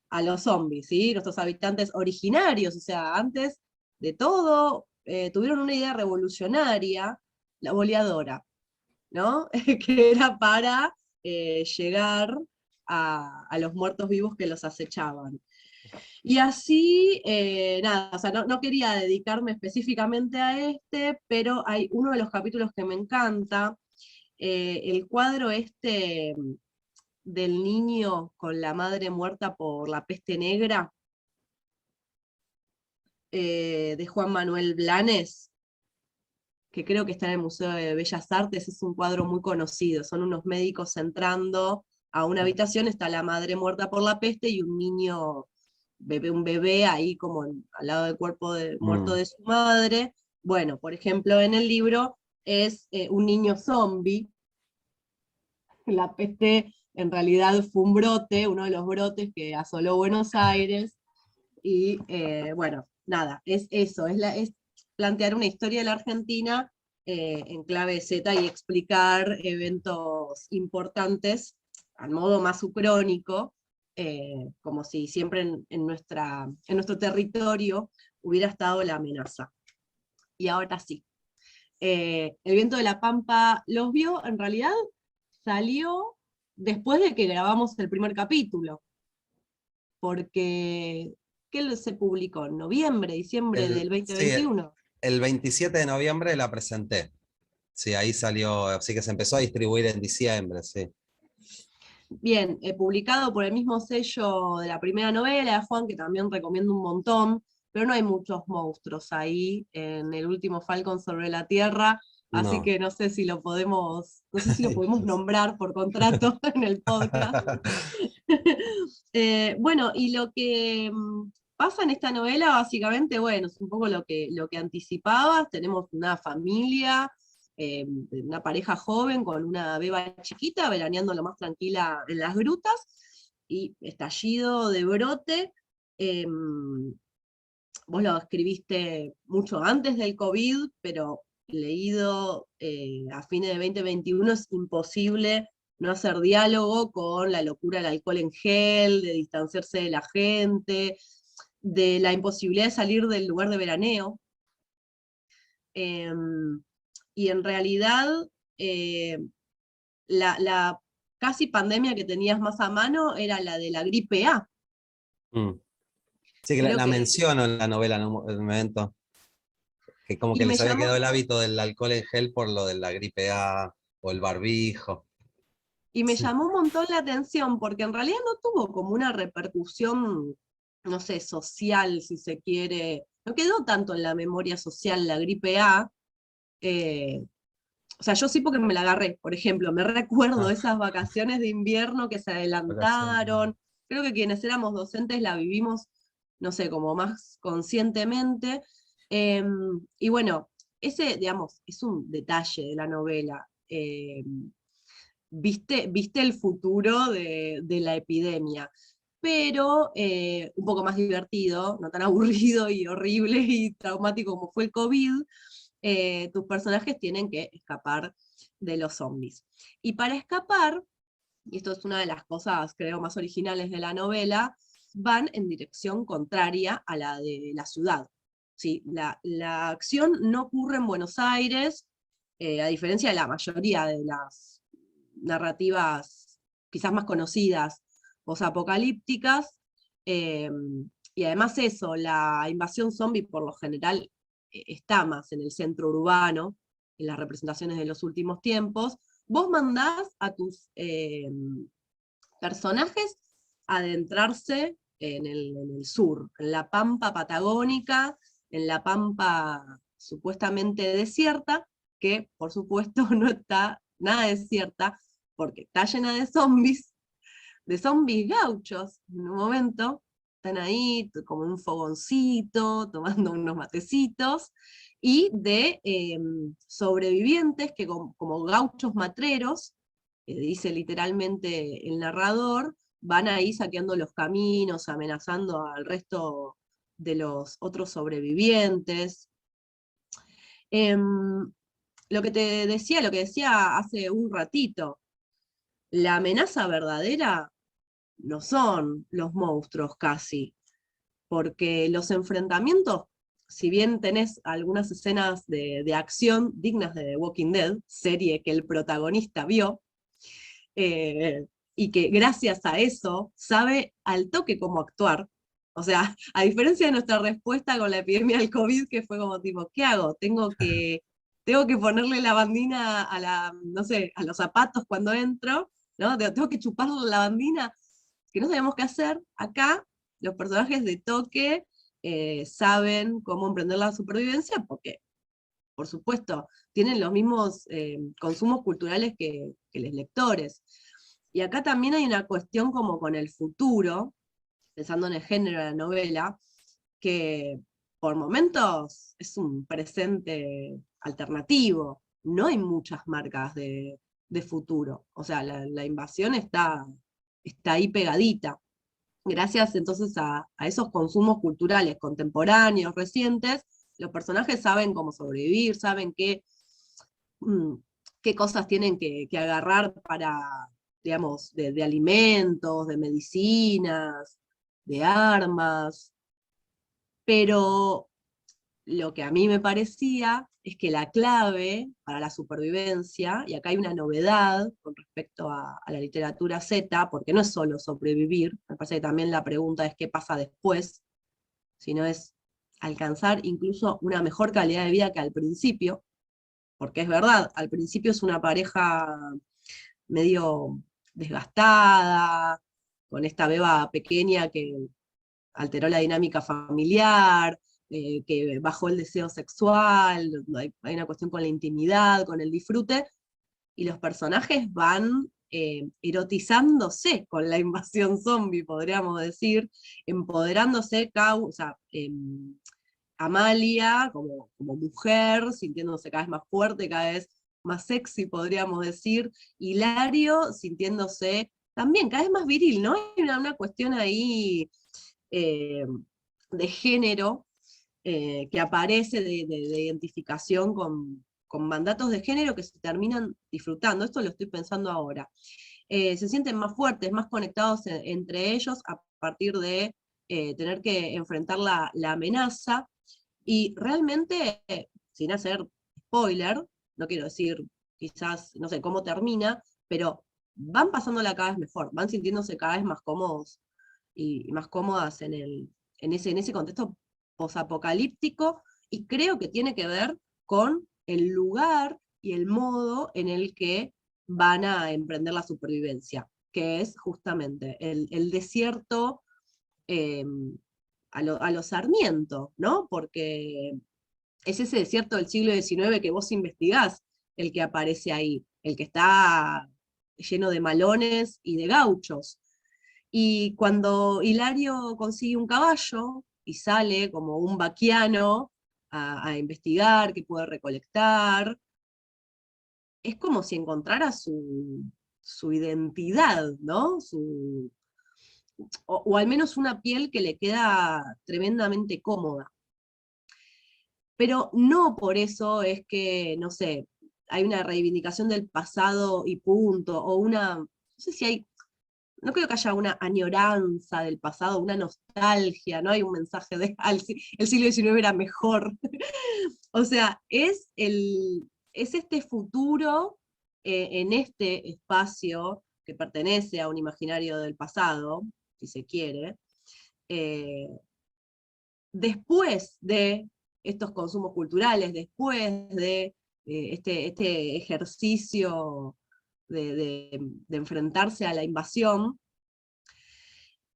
a los zombies, ¿sí? Nuestros habitantes originarios, o sea, antes de todo, tuvieron una idea revolucionaria, la boleadora, ¿no? Que era para llegar a los muertos vivos que los acechaban. Y así, nada, o sea, no quería dedicarme específicamente a este, pero hay uno de los capítulos que me encanta, el cuadro este del niño con la madre muerta por la peste negra, de Juan Manuel Blanes, que creo que está en el Museo de Bellas Artes, es un cuadro muy conocido, son unos médicos entrando a una habitación, está la madre muerta por la peste y un niño, un bebé ahí como al lado del cuerpo muerto mm. de su madre. Bueno, por ejemplo, en el libro es un niño zombie. La peste en realidad fue un brote, uno de los brotes que asoló Buenos Aires, y bueno, nada, es eso, es plantear una historia de la Argentina en clave Z y explicar eventos importantes al modo más ucrónico, como si siempre en nuestro territorio hubiera estado la amenaza. Y ahora sí. El viento de la Pampa los vio, en realidad salió después de que grabamos el primer capítulo, porque ¿qué se publicó? ¿En noviembre, diciembre del Sí, 2021? el 27 de noviembre la presenté. Sí, ahí salió, así que se empezó a distribuir en diciembre, sí. Bien, publicado por el mismo sello de la primera novela de Juan, que también recomiendo un montón, pero no hay muchos monstruos ahí en el último Falcon sobre la Tierra, así No. que no sé si lo podemos nombrar por contrato en el podcast. Bueno, y lo que pasa en esta novela, básicamente, bueno, es un poco lo que anticipabas. Tenemos una familia, una pareja joven con una beba chiquita, veraneando lo más tranquila en las grutas, y estallido de brote. Vos lo escribiste mucho antes del COVID, pero leído a fines de 2021 es imposible no hacer diálogo con la locura del alcohol en gel, de distanciarse de la gente, de la imposibilidad de salir del lugar de veraneo. Y en realidad, la casi pandemia que tenías más a mano era la de la gripe A. Mm. Sí, que Creo la que, menciono en la novela en un momento, que como y que me les había llamó, quedado el hábito del alcohol en gel por lo de la gripe A o el barbijo. y me Sí. llamó un montón la atención, porque en realidad no tuvo como una repercusión, no sé, social, si se quiere. No quedó tanto en la memoria social la gripe A. eh, o sea, yo sí porque me la agarré, por ejemplo, me recuerdo Ah, esas vacaciones de invierno que se vacaciones. adelantaron. Creo que quienes éramos docentes la vivimos, no sé, como más conscientemente. Y bueno, ese, digamos, es un detalle de la novela. Viste el futuro de la epidemia, pero un poco más divertido, no tan aburrido y horrible y traumático como fue el COVID. Tus personajes tienen que escapar de los zombies. Y para escapar, y esto es una de las cosas, creo, más originales de la novela, van en dirección contraria a la de la ciudad. ¿Sí? La acción no ocurre en Buenos Aires, a diferencia de la mayoría de las narrativas quizás más conocidas, posapocalípticas, eh, y además eso, la invasión zombie por lo general está más en el centro urbano, en las representaciones de los últimos tiempos. Vos mandás a tus personajes a adentrarse en el sur, en la pampa patagónica, en la pampa supuestamente desierta, que por supuesto no está nada desierta, porque está llena de zombies gauchos. En un momento están ahí como en un fogoncito, tomando unos matecitos, y de sobrevivientes que como gauchos matreros, dice literalmente el narrador, van ahí saqueando los caminos, amenazando al resto de los otros sobrevivientes. Em, lo que decía hace un ratito, la amenaza verdadera no son los monstruos casi, porque los enfrentamientos, si bien tenés algunas escenas de acción dignas de The Walking Dead, serie que el protagonista vio, eh, y que gracias a eso sabe al toque cómo actuar. O sea, a diferencia de nuestra respuesta con la epidemia del COVID, que fue como tipo, ¿qué hago? Tengo que ponerle la bandina a no sé, a los zapatos cuando entro, ¿no? Tengo que chupar la bandina, que no sabemos qué hacer. Acá los personajes de toque saben cómo emprender la supervivencia porque, por supuesto, tienen los mismos consumos culturales que los lectores. Y acá también hay una cuestión como con el futuro, pensando en el género de la novela, que por momentos es un presente alternativo. No hay muchas marcas de futuro. O sea, la invasión está ahí pegadita. Gracias entonces a esos consumos culturales contemporáneos, recientes, los personajes saben cómo sobrevivir, saben mm, qué cosas tienen que agarrar para, digamos, de alimentos, de medicinas, de armas, pero lo que a mí me parecía es que la clave para la supervivencia, y acá hay una novedad con respecto a la literatura Z, porque no es solo sobrevivir, me parece que también la pregunta es qué pasa después, sino es alcanzar incluso una mejor calidad de vida que al principio, porque es verdad, al principio es una pareja medio desgastada, con esta beba pequeña que alteró la dinámica familiar, que bajó el deseo sexual, hay una cuestión con la intimidad, con el disfrute, y los personajes van erotizándose con la invasión zombie, podríamos decir, empoderándose, o sea, Amalia como mujer, sintiéndose cada vez más fuerte, cada vez más sexy, podríamos decir, Hilario sintiéndose también cada vez más viril, ¿no? Hay una cuestión ahí eh, de género que aparece de identificación con mandatos de género que se terminan disfrutando. Esto lo estoy pensando ahora. se sienten más fuertes, más conectados entre ellos a partir de tener que enfrentar la amenaza, y realmente, sin hacer spoiler, no quiero decir quizás, no sé cómo termina, pero van pasándola cada vez mejor, van sintiéndose cada vez más cómodos y más cómodas en ese contexto posapocalíptico, y creo que tiene que ver con el lugar y el modo en el que van a emprender la supervivencia, que es justamente el desierto eh, a lo Sarmiento, ¿no? Porque es ese desierto del siglo XIX que vos investigás el que aparece ahí, el que está lleno de malones y de gauchos. Y cuando Hilario consigue un caballo y sale como un vaquiano a investigar, que puede recolectar, es como si encontrara su identidad, ¿no? O al menos una piel que le queda tremendamente cómoda. Pero no por eso es que, no sé, hay una reivindicación del pasado y punto, o no sé si hay, no creo que haya una añoranza del pasado, una nostalgia, no hay un mensaje de el siglo XIX era mejor. O sea, es este futuro en este espacio que pertenece a un imaginario del pasado, si se quiere, eh, después de estos consumos culturales, después de este ejercicio de enfrentarse a la invasión,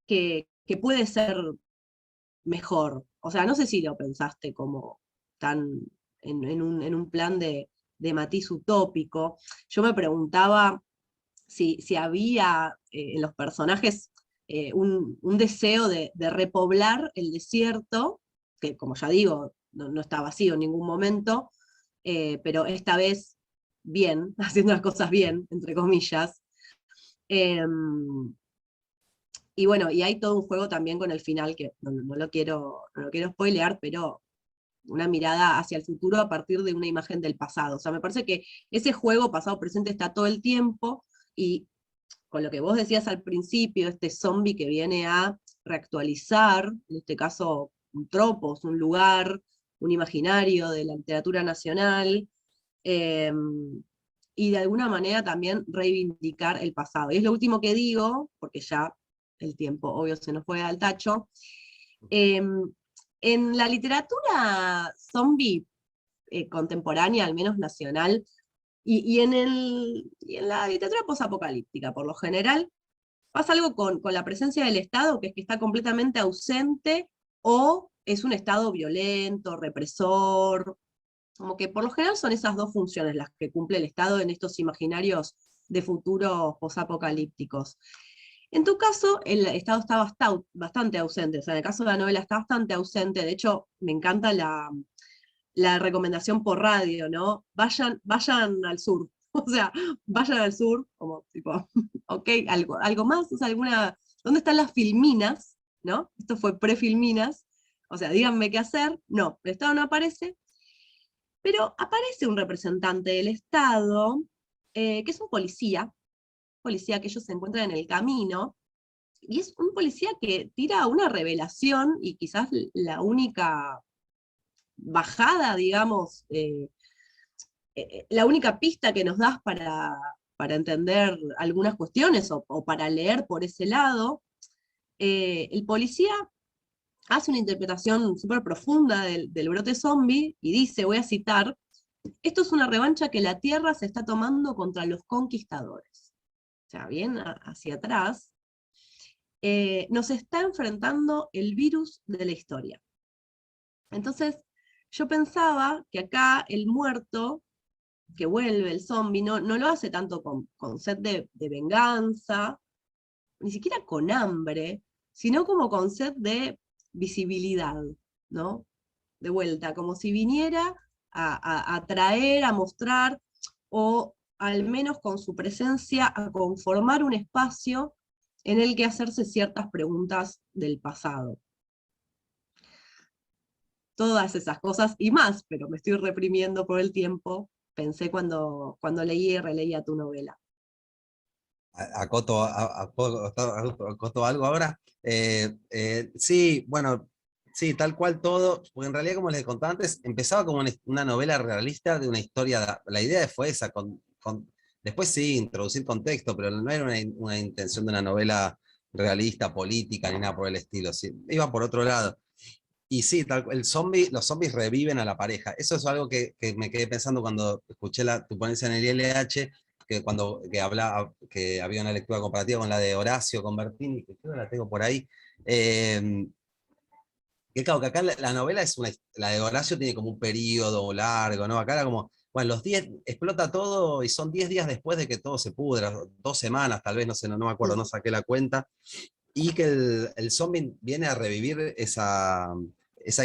que puede ser mejor. O sea, no sé si lo pensaste como tan en un plan de matiz utópico. Yo me preguntaba si había en los personajes un deseo de repoblar el desierto, que como ya digo, no está vacío en ningún momento, pero esta vez bien, haciendo las cosas bien, entre comillas. Y bueno, y hay todo un juego también con el final, que no lo quiero spoilear, pero una mirada hacia el futuro a partir de una imagen del pasado. O sea, me parece que ese juego pasado-presente está todo el tiempo, y con lo que vos decías al principio, este zombie que viene a reactualizar, en este caso, un tropos, un lugar, un imaginario de la literatura nacional, eh, y de alguna manera también reivindicar el pasado. Y es lo último que digo, porque ya el tiempo, obvio, se nos fue al tacho. Eh, en la literatura zombie contemporánea, al menos nacional, y en la literatura posapocalíptica, por lo general, pasa algo con la presencia del Estado, que es que está completamente ausente, o es un Estado violento, represor, como que por lo general son esas dos funciones las que cumple el Estado en estos imaginarios de futuros posapocalípticos. En tu caso, el Estado está bastante ausente, o sea, en el caso de la novela está bastante ausente, de hecho, me encanta la recomendación por radio, ¿no? Vayan al sur, o sea, vayan al sur, como tipo, ok, algo más, o sea, ¿dónde están las filminas? ¿No? Esto fue pre-filminas, o sea, díganme qué hacer, no, el Estado no aparece, pero aparece un representante del Estado, que es un policía que ellos se encuentran en el camino, y es un policía que tira una revelación, y quizás la única bajada, digamos, la única pista que nos das para entender algunas cuestiones o para leer por ese lado, el policía hace una interpretación súper profunda del brote zombie y dice, voy a citar, esto es una revancha que la Tierra se está tomando contra los conquistadores. O sea, bien hacia atrás, nos está enfrentando el virus de la historia. Entonces, yo pensaba que acá el muerto que vuelve, el zombie, no lo hace tanto con sed de venganza, ni siquiera con hambre, sino como con sed de visibilidad, ¿no? De vuelta, como si viniera a traer, a mostrar, o al menos con su presencia a conformar un espacio en el que hacerse ciertas preguntas del pasado. Todas esas cosas y más, pero me estoy reprimiendo por el tiempo, pensé cuando leí y releía tu novela. acoto algo ahora. Sí, bueno, sí, tal cual todo, porque en realidad, como les contaba antes, empezaba como una novela realista de una historia, la idea fue esa, después sí, introducir contexto, pero no era una intención de una novela realista, política, ni nada por el estilo, sí, iba por otro lado. Y sí, los zombies reviven a la pareja. Eso es algo que me quedé pensando cuando escuché tu ponencia en el ILH, que había una lectura comparativa con la de Horacio, con Bertini, que creo que la tengo por ahí. Que claro, que acá la novela la de Horacio tiene como un periodo largo, ¿no? Acá era como, bueno, los 10, explota todo y son 10 días después de que todo se pudra, 2 semanas tal vez, no sé, no me acuerdo, no saqué la cuenta, y que el zombie viene a revivir esa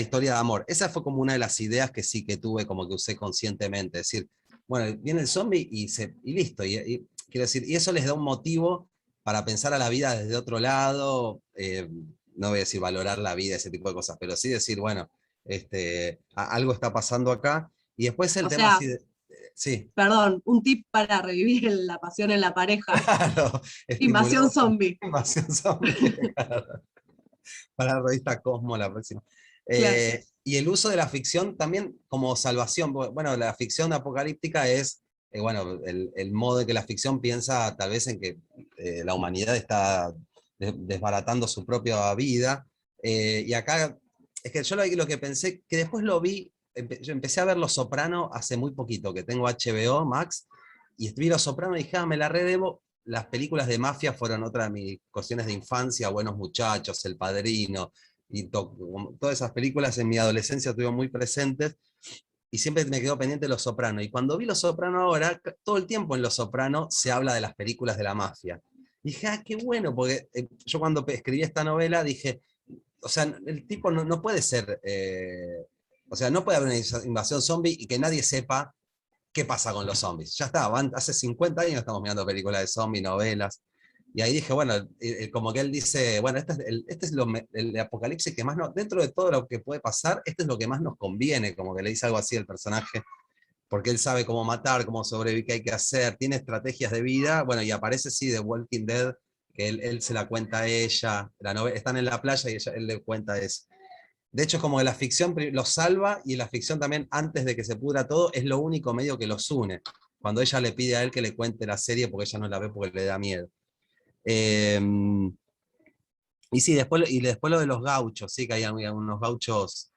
historia de amor. Esa fue como una de las ideas que sí que tuve, como que usé conscientemente, es decir, bueno, viene el zombie y listo, quiero decir, y eso les da un motivo para pensar a la vida desde otro lado, no voy a decir valorar la vida, ese tipo de cosas, pero sí decir, bueno, algo está pasando acá, y después el O tema sea, así sí, perdón, un tip para revivir la pasión en la pareja. claro, Invasión estimuló zombie. invasión zombie, claro, para la revista Cosmo la próxima. Claro. Y el uso de la ficción también como salvación. Bueno, la ficción apocalíptica es, bueno, el modo de que la ficción piensa tal vez en que la humanidad está desbaratando su propia vida. Y acá, es que yo lo que pensé, que después lo vi, yo empecé a ver Los Soprano hace muy poquito, que tengo HBO Max, y vi Los Soprano y dije, me la redebo. Las películas de mafia fueron otra de mis cuestiones de infancia, Buenos Muchachos, El Padrino, y todas esas películas en mi adolescencia estuvieron muy presentes, y siempre me quedó pendiente Los Soprano. Y cuando vi Los Soprano ahora, todo el tiempo en Los Soprano se habla de las películas de la mafia. Y dije, qué bueno, porque yo cuando escribí esta novela dije, o sea, el tipo no puede ser, o sea, no puede haber una invasión zombie y que nadie sepa qué pasa con los zombies. Ya está, hace 50 años estamos mirando películas de zombies, novelas. Y ahí dije, bueno, como que él dice, bueno, este es el apocalipsis que más nos, dentro de todo lo que puede pasar, este es lo que más nos conviene, como que le dice algo así al personaje, porque él sabe cómo matar, cómo sobrevivir, qué hay que hacer, tiene estrategias de vida, bueno, y aparece sí The Walking Dead, que él se la cuenta a ella, están en la playa y él le cuenta eso. De hecho, es como que la ficción los salva, y la ficción también, antes de que se pudra todo, es lo único medio que los une. Cuando ella le pide a él que le cuente la serie porque ella no la ve porque le da miedo. Eh, y sí, después lo de los gauchos, sí, que hay unos gauchos.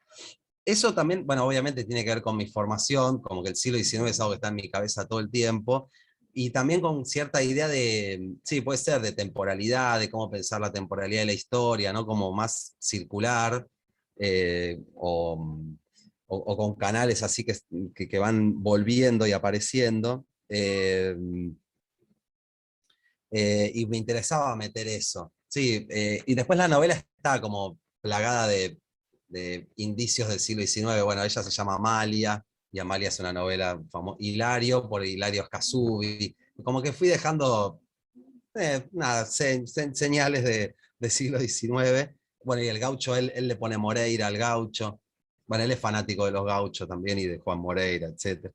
Eso también, bueno, obviamente tiene que ver con mi formación, como que el siglo XIX es algo que está en mi cabeza todo el tiempo, y también con cierta idea de, sí, puede ser, de temporalidad, de cómo pensar la temporalidad de la historia, ¿no? Como más circular, o con canales así que van volviendo y apareciendo. Y me interesaba meter eso. Sí, y después la novela está como plagada de indicios del siglo XIX. Bueno, ella se llama Amalia, y Amalia es una novela famosa. Hilario, por Hilario Scasubi. Como que fui dejando nada, señales de siglo XIX. Bueno, y el gaucho, él le pone Moreira al gaucho. Bueno, él es fanático de los gauchos también y de Juan Moreira, etc.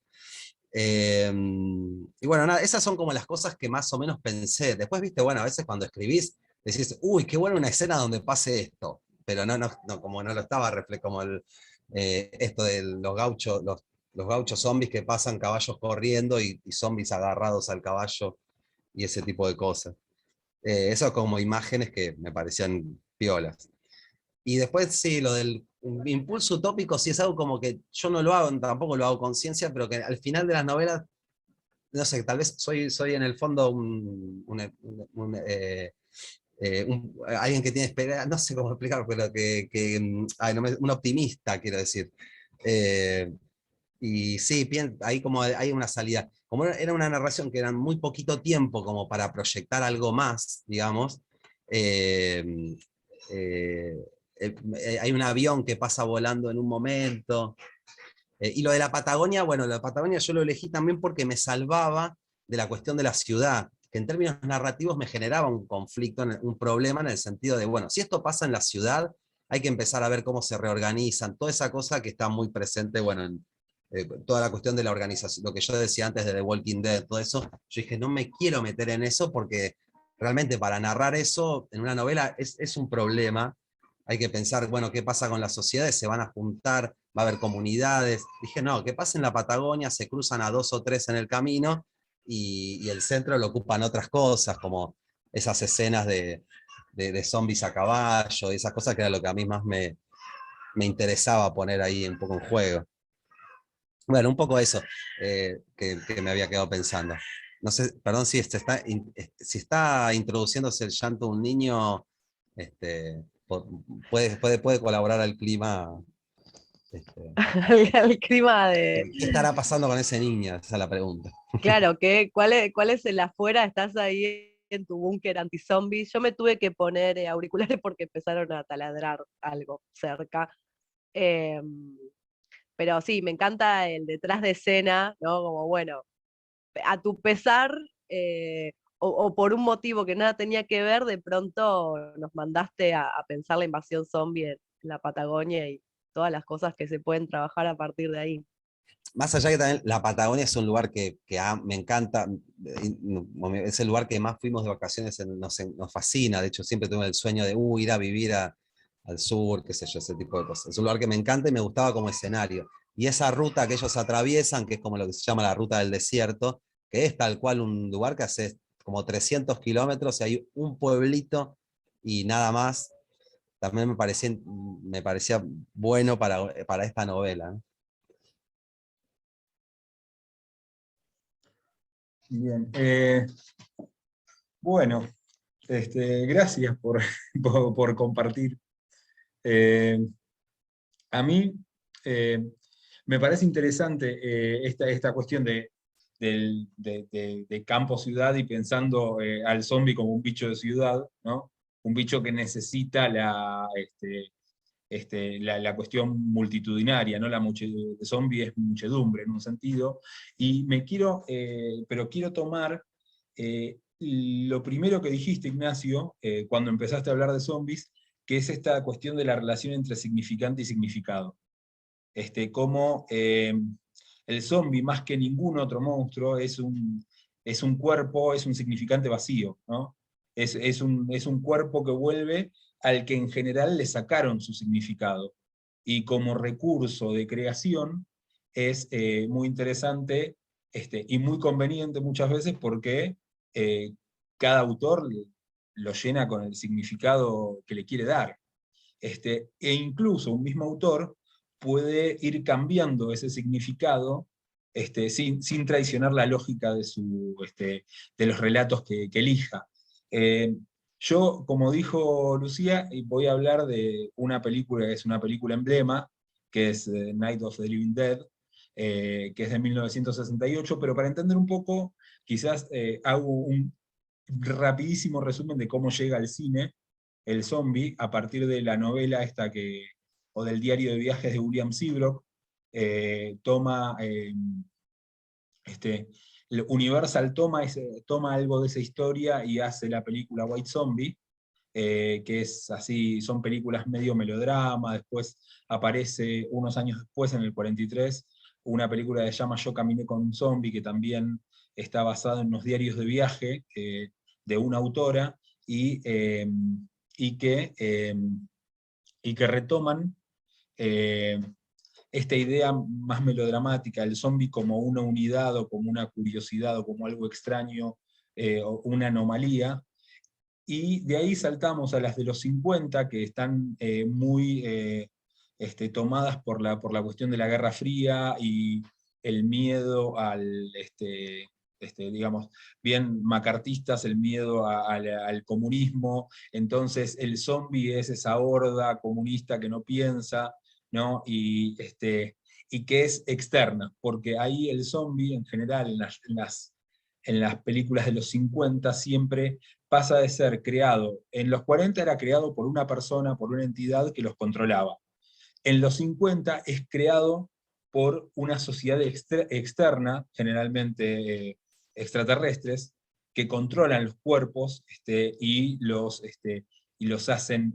Y bueno, nada, esas son como las cosas que más o menos pensé. Después, viste, bueno, a veces cuando escribís, decís, uy, qué buena una escena donde pase esto, pero no como no lo estaba, como esto de los gauchos zombies que pasan caballos corriendo y zombies agarrados al caballo y ese tipo de cosas. Eso como imágenes que me parecían piolas. Y después sí, lo del impulso utópico sí es algo como que yo no lo hago, tampoco lo hago conciencia, pero que al final de las novelas, no sé, tal vez soy en el fondo alguien que tiene esperanza, no sé cómo explicar, pero un optimista, quiero decir. Eh, y sí, ahí como hay una salida. Como era una narración que era muy poquito tiempo como para proyectar algo más, digamos, eh, eh, hay un avión que pasa volando en un momento. Y lo de la Patagonia, bueno, lo de Patagonia yo lo elegí también porque me salvaba de la cuestión de la ciudad, que en términos narrativos me generaba un conflicto, un problema en el sentido de, bueno, si esto pasa en la ciudad, hay que empezar a ver cómo se reorganizan, toda esa cosa que está muy presente, bueno, en toda la cuestión de la organización, lo que yo decía antes de The Walking Dead, todo eso, yo dije, no me quiero meter en eso porque realmente para narrar eso en una novela es un problema. Hay que pensar, bueno, ¿qué pasa con las sociedades? ¿Se van a juntar? ¿Va a haber comunidades? Dije, no, ¿qué pasa en la Patagonia? Se cruzan a 2 o 3 en el camino y el centro lo ocupan otras cosas, como esas escenas de zombies a caballo, esas cosas que era lo que a mí más me interesaba poner ahí un poco en juego. Bueno, un poco eso que me había quedado pensando. No sé, perdón si, si está introduciéndose el llanto de un niño, puede colaborar al clima. este, El clima de, ¿Qué estará pasando con ese niño? Esa es la pregunta. claro, cuál es el afuera? ¿Estás ahí en tu búnker anti-zombie? Yo me tuve que poner auriculares porque empezaron a taladrar algo cerca. Em, pero sí, me encanta el detrás de escena, ¿no? Como, bueno, a tu pesar, o por un motivo que nada tenía que ver, de pronto nos mandaste a pensar la invasión zombie en la Patagonia y todas las cosas que se pueden trabajar a partir de ahí. Más allá que también la Patagonia es un lugar me encanta, es el lugar que más fuimos de vacaciones, nos fascina, de hecho siempre tuve el sueño de ir a vivir al sur, qué sé yo, ese tipo de cosas. Es un lugar que me encanta y me gustaba como escenario. Y esa ruta que ellos atraviesan, que es como lo que se llama la ruta del desierto, que es tal cual un lugar que hace como 300 kilómetros y hay un pueblito y nada más, también me parecía bueno para esta novela, ¿no? Bien. Bueno, gracias por compartir. Eh, a mí eh, me parece interesante esta cuestión de campo-ciudad y pensando al zombie como un bicho de ciudad, ¿no? Un bicho que necesita la cuestión multitudinaria, ¿no? El zombie es muchedumbre en un sentido, y pero quiero tomar lo primero que dijiste, Ignacio, cuando empezaste a hablar de zombies, que es esta cuestión de la relación entre significante y significado. Cómo el zombie, más que ningún otro monstruo, es un cuerpo, es un significante vacío, ¿no? Es un cuerpo que vuelve al que en general le sacaron su significado. Y como recurso de creación es muy interesante y muy conveniente muchas veces porque eh, cada autor lo llena con el significado que le quiere dar. E incluso un mismo autor puede ir cambiando ese significado sin traicionar la lógica de los relatos que elija. Eh, yo, como dijo Lucía, voy a hablar de una película que es una película emblema, que es Night of the Living Dead, que es de 1968, pero para entender un poco, quizás hago un rapidísimo resumen de cómo llega al cine el zombie a partir de la novela o del diario de viajes de William Seabrook. Toma este, Universal toma algo de esa historia y hace la película White Zombie, que es así, son películas medio melodrama. Después aparece unos años después, en el 43, una película que se llama Yo caminé con un zombie, que también está basada en unos diarios de viaje de una autora, y que retoman eh, esta idea más melodramática, el zombie como una unidad o como una curiosidad o como algo extraño, o una anomalía. Y de ahí saltamos a las de los 50, que están muy tomadas por la cuestión de la Guerra Fría y el miedo digamos, bien macartistas, el miedo al comunismo. Entonces el zombie es esa horda comunista que no piensa, ¿no? Y que es externa, porque ahí el zombie en general en las películas de los 50 siempre pasa de ser creado, en los 40 era creado por una persona, por una entidad que los controlaba. En los 50 es creado por una sociedad externa, generalmente extraterrestres, que controlan los cuerpos y los hacen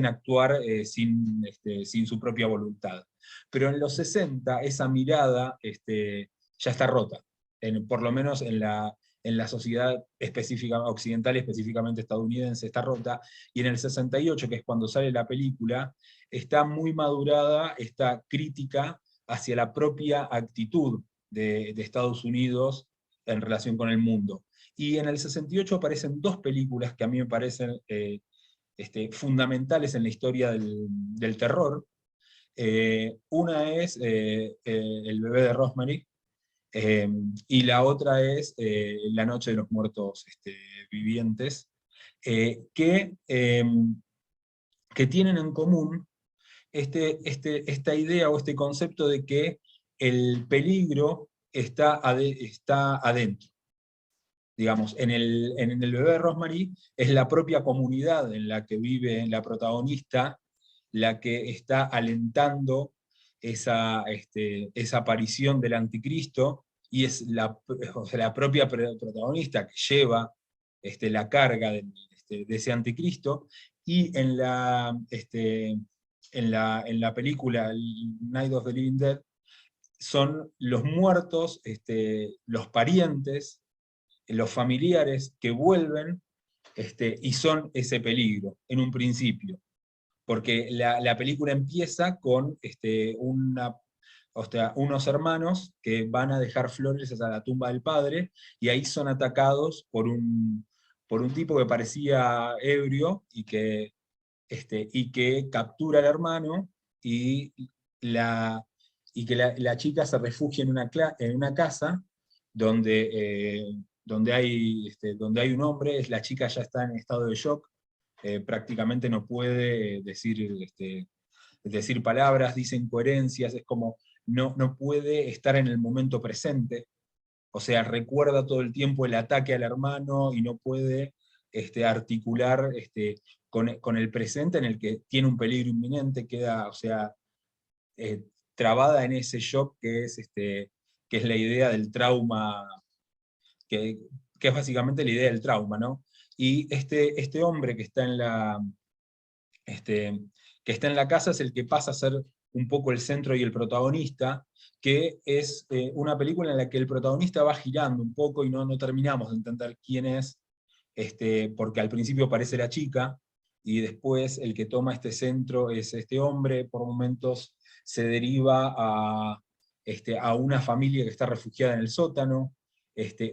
actuar sin su propia voluntad. Pero en los 60 esa mirada ya está rota, por lo menos en la sociedad específica, occidental, específicamente estadounidense, está rota, y en el 68, que es cuando sale la película, está muy madurada esta crítica hacia la propia actitud de Estados Unidos en relación con el mundo. Y en el 68 aparecen dos películas que a mí me parecen fundamentales en la historia del terror. Una es El bebé de Rosemary, y la otra es La noche de los muertos vivientes, que tienen en común esta idea o este concepto de que el peligro está adentro. Digamos, en el bebé de Rosemary es la propia comunidad en la que vive la protagonista la que está alentando esa aparición del anticristo, y es o sea, la propia protagonista que lleva la carga de ese anticristo. Y en la película Night of the Living Dead son los muertos, los parientes, los familiares que vuelven, y son ese peligro en un principio. Porque la película empieza con unos hermanos que van a dejar flores a la tumba del padre, y ahí son atacados por un tipo que parecía ebrio, y que captura al hermano, y la chica se refugia en una casa donde hay un hombre. La chica ya está en estado de shock, prácticamente no puede decir palabras, dice incoherencias, es como no puede estar en el momento presente. O sea, recuerda todo el tiempo el ataque al hermano y no puede articular con el presente, en el que tiene un peligro inminente. Queda, o sea, trabada en ese shock que es la idea del trauma, que es básicamente la idea del trauma, ¿no? Y este hombre que está en la casa es el que pasa a ser un poco el centro y el protagonista, que es una película en la que el protagonista va girando un poco y no terminamos de entender quién es, porque al principio parece la chica, y después el que toma este centro es este hombre. Por momentos se deriva a una familia que está refugiada en el sótano,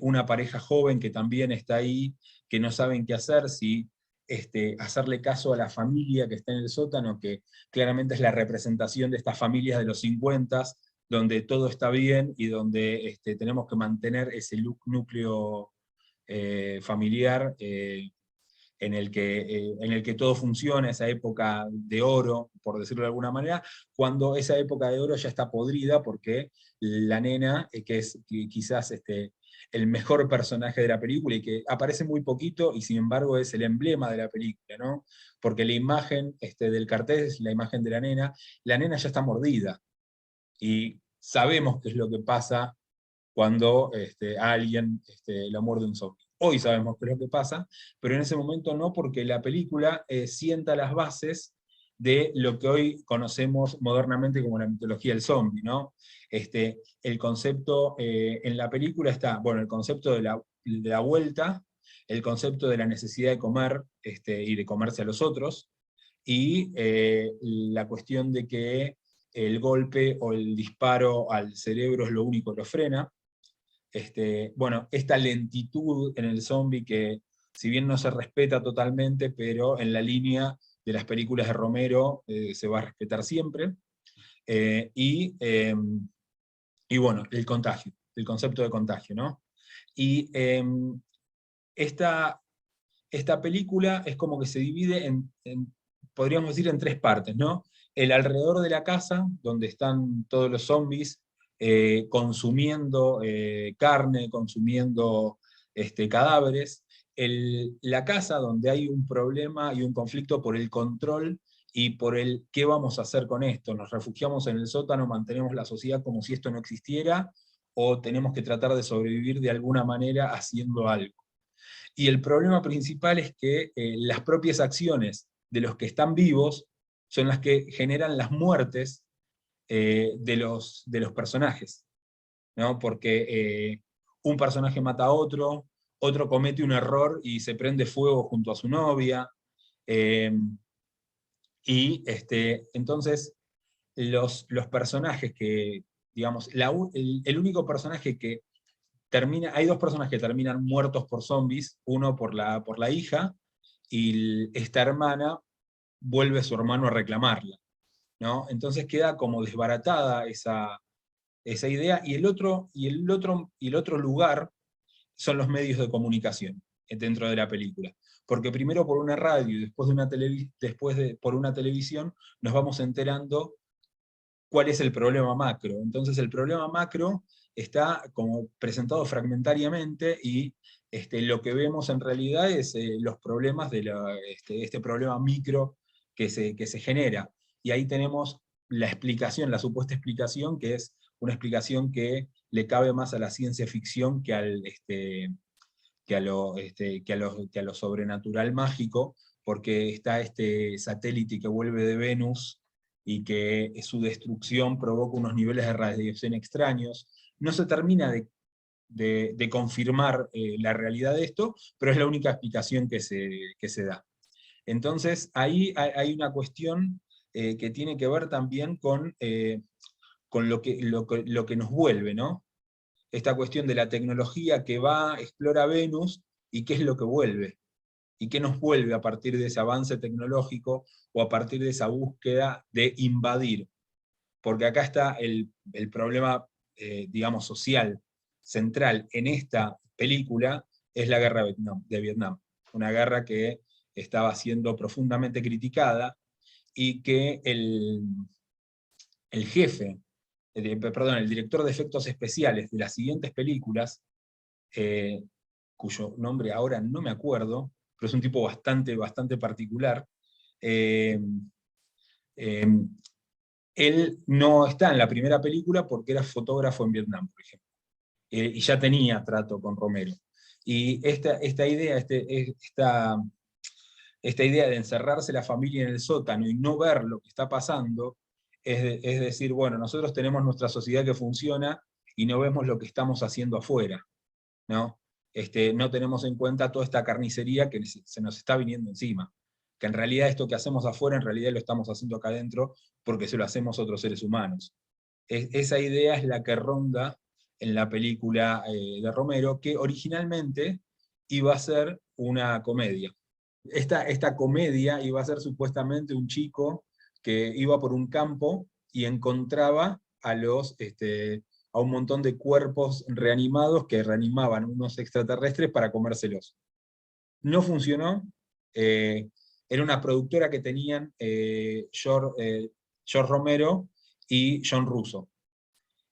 una pareja joven que también está ahí, que no saben qué hacer, si hacerle caso a la familia que está en el sótano, que claramente es la representación de estas familias de los 50, donde todo está bien y donde tenemos que mantener ese núcleo familiar, en el que todo funciona, esa época de oro, por decirlo de alguna manera, cuando esa época de oro ya está podrida, porque la nena, que es quizás el mejor personaje de la película, y que aparece muy poquito, y sin embargo es el emblema de la película, ¿no? Porque la imagen del cartel es la imagen de la nena ya está mordida, y sabemos qué es lo que pasa cuando a alguien lo muerde un zombie. Hoy sabemos qué es lo que pasa, pero en ese momento no, porque la película sienta las bases de lo que hoy conocemos modernamente como la mitología del zombie, ¿no? El concepto en la película está, bueno, el concepto de la vuelta, el concepto de la necesidad de comer y de comerse a los otros, y la cuestión de que el golpe o el disparo al cerebro es lo único que lo frena. Bueno, esta lentitud en el zombie que, si bien no se respeta totalmente, pero en la línea de las películas de Romero se va a respetar siempre. Y bueno, el contagio, el concepto de contagio, ¿no? Y esta película es como que se divide podríamos decir, en tres partes, ¿no? El alrededor de la casa, donde están todos los zombies consumiendo carne, consumiendo cadáveres. La casa donde hay un problema y un conflicto por el control y por el qué vamos a hacer con esto. Nos refugiamos en el sótano, mantenemos la sociedad como si esto no existiera, o tenemos que tratar de sobrevivir de alguna manera haciendo algo. Y el problema principal es que las propias acciones de los que están vivos son las que generan las muertes de los personajes, ¿no? Porque un personaje mata a otro, otro comete un error y se prende fuego junto a su novia. Entonces, los personajes que, digamos, el único personaje que termina, hay dos personajes que terminan muertos por zombies, uno por la hija, y esta hermana vuelve a su hermano a reclamarla, ¿no? Entonces queda como desbaratada esa idea, y el otro lugar son los medios de comunicación dentro de la película. Porque primero por una radio y después por una televisión nos vamos enterando cuál es el problema macro. Entonces el problema macro está como presentado fragmentariamente, y lo que vemos en realidad es los problemas de este problema micro que se genera. Y ahí tenemos la explicación, la supuesta explicación, que es una explicación que le cabe más a la ciencia ficción que a lo sobrenatural mágico, porque está este satélite que vuelve de Venus y que su destrucción provoca unos niveles de radiación extraños. No se termina de confirmar la realidad de esto, pero es la única explicación que se da. Entonces, ahí hay una cuestión que tiene que ver también con lo que nos vuelve, ¿no? Esta cuestión de la tecnología que va, explora Venus, y qué es lo que vuelve, y qué nos vuelve a partir de ese avance tecnológico, o a partir de esa búsqueda de invadir. Porque acá está el problema, digamos, social, central en esta película, es la guerra de Vietnam. Una guerra que estaba siendo profundamente criticada, y que el jefe, el director de efectos especiales de las siguientes películas, cuyo nombre ahora no me acuerdo, pero es un tipo bastante, bastante particular, eh, eh, él no está en la primera película porque era fotógrafo en Vietnam, por ejemplo, y ya tenía trato con Romero. Y esta idea de encerrarse la familia en el sótano y no ver lo que está pasando, es decir, bueno, nosotros tenemos nuestra sociedad que funciona y no vemos lo que estamos haciendo afuera, ¿no? No tenemos en cuenta toda esta carnicería que se nos está viniendo encima, que en realidad esto que hacemos afuera, en realidad lo estamos haciendo acá adentro, porque se lo hacemos a otros seres humanos. Esa idea es la que ronda en la película de Romero, que originalmente iba a ser una comedia. Esta comedia iba a ser supuestamente un chico que iba por un campo y encontraba a un montón de cuerpos reanimados que reanimaban unos extraterrestres para comérselos. No funcionó. Era una productora que tenían George Romero y John Russo.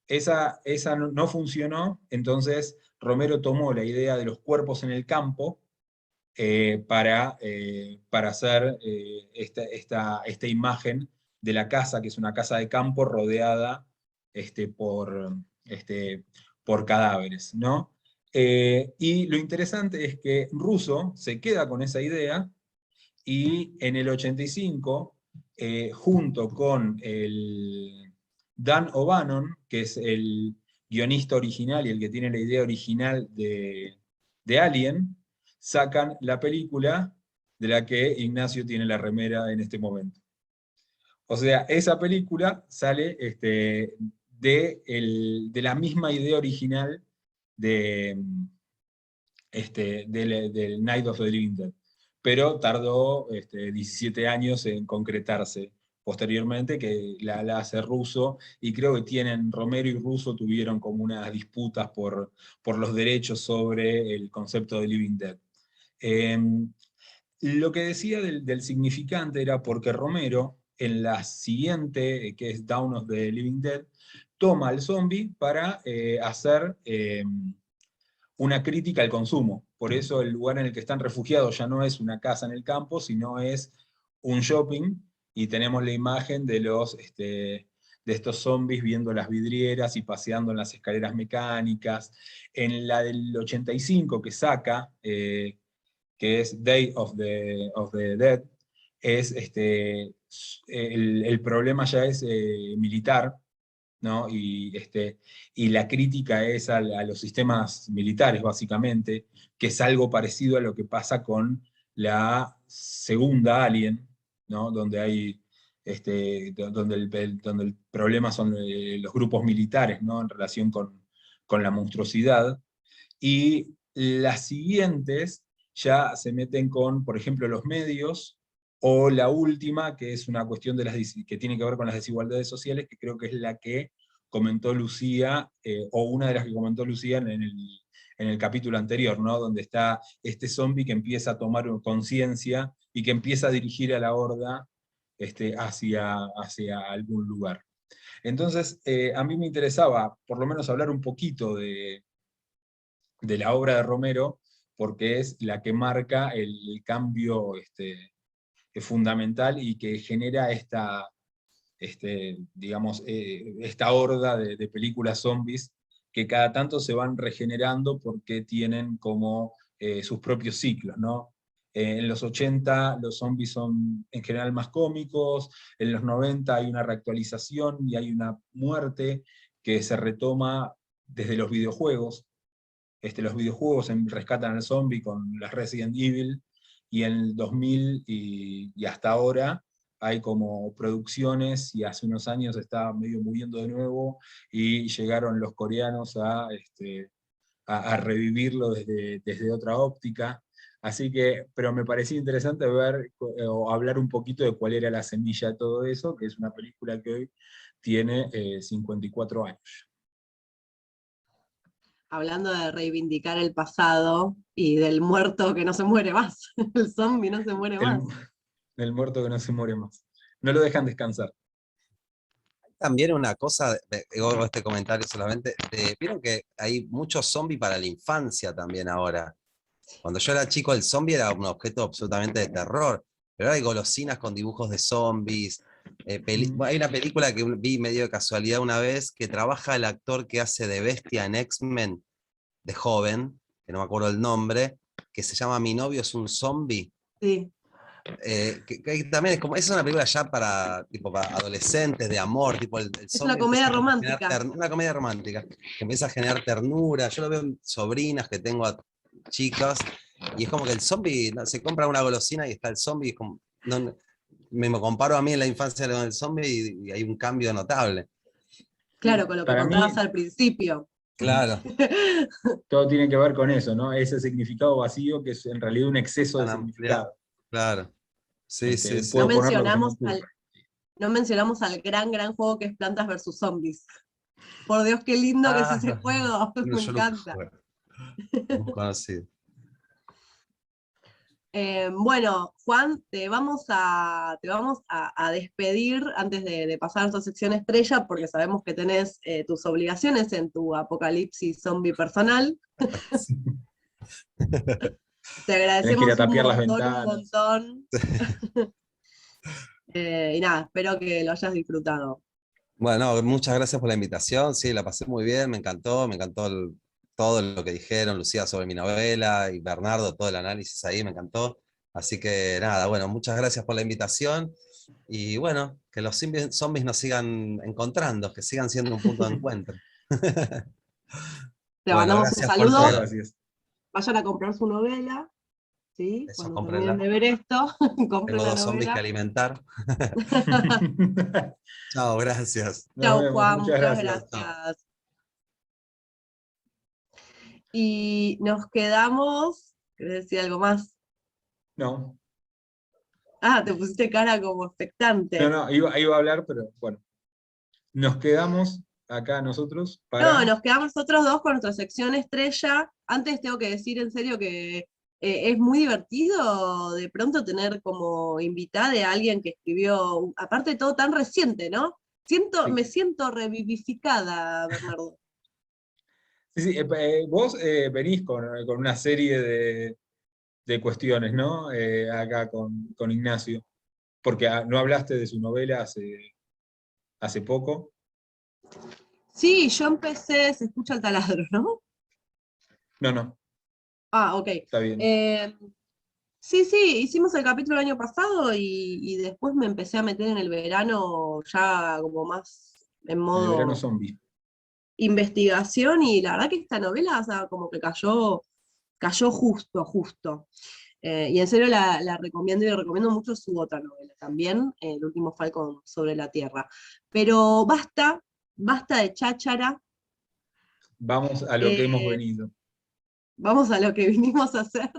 Esa no funcionó, entonces Romero tomó la idea de los cuerpos en el campo para hacer esta imagen de la casa, que es una casa de campo rodeada por cadáveres, ¿no? Y lo interesante es que Russo se queda con esa idea, y en el 85, junto con el Dan O'Bannon, que es el guionista original y el que tiene la idea original de Alien, sacan la película de la que Ignacio tiene la remera en este momento. O sea, esa película sale de la misma idea original del Night of the Living Dead, pero tardó 17 años en concretarse posteriormente, que la hace Russo, y creo que Romero y Russo tuvieron como unas disputas por los derechos sobre el concepto de Living Dead. Lo que decía del significante era porque Romero, en la siguiente, que es Dawn of the Living Dead, toma al zombie para hacer una crítica al consumo. Por eso el lugar en el que están refugiados ya no es una casa en el campo, sino es un shopping, y tenemos la imagen de estos zombies viendo las vidrieras y paseando en las escaleras mecánicas. En la del 85 que saca, que es Day of the Dead, el problema ya es militar, ¿no? Y la crítica es a los sistemas militares, básicamente, que es algo parecido a lo que pasa con la segunda Alien, ¿no? Donde hay, donde el problema son los grupos militares, ¿no? En relación con la monstruosidad. Y las siguientes ya se meten con, por ejemplo, los medios, o la última, que es una cuestión que tiene que ver con las desigualdades sociales, que creo que es la que comentó Lucía, o una de las que comentó Lucía en el capítulo anterior, ¿no? Donde está este zombie que empieza a tomar conciencia y que empieza a dirigir a la horda hacia algún lugar. Entonces, a mí me interesaba por lo menos hablar un poquito de la obra de Romero, porque es la que marca el cambio fundamental y que genera digamos, esta horda de películas zombies que cada tanto se van regenerando porque tienen como sus propios ciclos, ¿no? En los 80 los zombies son en general más cómicos, en los 90 hay una reactualización y hay una muerte que se retoma desde los videojuegos. Los videojuegos rescatan al zombie con las Resident Evil, y en el 2000 y hasta ahora hay como producciones, y hace unos años estaba medio muriendo de nuevo, y llegaron los coreanos a revivirlo desde otra óptica. Así que, pero me parecía interesante ver o hablar un poquito de cuál era la semilla de todo eso, que es una película que hoy tiene 54 años. Hablando de reivindicar el pasado y del muerto que no se muere más. El zombie no se muere El, más. el muerto que no se muere más. No lo dejan descansar. También una cosa, hago este comentario solamente, vieron que hay muchos zombies para la infancia también ahora. Cuando yo era chico el zombie era un objeto absolutamente de terror, pero ahora hay golosinas con dibujos de zombies. Hay una película que vi medio de casualidad una vez, que trabaja el actor que hace de Bestia en X-Men, de joven, que no me acuerdo el nombre, que se llama Mi novio es un zombie. Sí. Que también es una película ya para adolescentes, de amor, tipo el Es una zombie comedia empieza a generar romántica. una comedia romántica, que empieza a generar ternura. Yo lo veo en sobrinas que tengo a chicas, y es como que el zombie, no, se compra una golosina y está el zombie, me comparo a mí en la infancia con el zombie y hay un cambio notable. Claro, con lo que Para contabas mí, al principio. Claro. todo tiene que ver con eso, ¿no? Ese significado vacío que es en realidad un exceso de Tan ampliado. significado. Claro. Sí, sí, sí. No Puedo poner lo que se me mencionamos ocurra. no mencionamos al gran juego que es Plantas versus Zombies. Por Dios, qué lindo que es ese juego. No, Me yo nunca encanta. jugué. Muy conocido. Bueno, Juan, te vamos a despedir antes de pasar a nuestra sección estrella, porque sabemos que tenés tus obligaciones en tu apocalipsis zombie personal. Te Tenés que ir a agradecemos tapiar las un ventanas. montón. Y nada, espero que lo hayas disfrutado. Bueno, muchas gracias por la invitación, sí, la pasé muy bien, me encantó todo lo que dijeron, Lucía, sobre mi novela, y Bernardo, todo el análisis ahí, me encantó. Así que nada, bueno, muchas gracias por la invitación, y bueno, que los zombies nos sigan encontrando, que sigan siendo un punto de encuentro. Te Bueno, mandamos un gracias por Muchas saludo. todo. gracias. Vayan a comprar su novela, ¿sí? Eso, Cuando terminen cómprenla. de ver esto, compren Tengo la 2 zombies que novela. alimentar. Chao, gracias. Nos Chau, vemos, Juan, muchas muchas gracias. Chao. gracias. Y nos quedamos. ¿Querés decir algo más? No, Ah, te pusiste cara como expectante. no, iba a hablar, pero bueno. Nos quedamos acá nosotros No, para... nos quedamos nosotros dos con nuestra sección estrella. Antes tengo que decir en serio que es muy divertido de pronto tener como invitada a alguien que escribió, aparte de todo tan reciente, ¿no? Me Sí, siento revivificada, Bernardo. sí, vos venís con una serie de cuestiones, ¿no? Acá con Ignacio, porque no hablaste de su novela hace poco. Sí, yo empecé, se escucha el taladro, ¿no? No, Ah, ok. está bien. Eh, sí, hicimos el capítulo el año pasado y después me empecé a meter en el verano ya como más en En el verano modo zombie. investigación, y la verdad que esta novela, o sea, como que cayó justo. Y en serio la recomiendo, y recomiendo mucho su otra novela también, El último Falcón sobre la Tierra. Pero basta de cháchara, Vamos a lo que hemos eh, venido. vamos a lo que vinimos a hacer,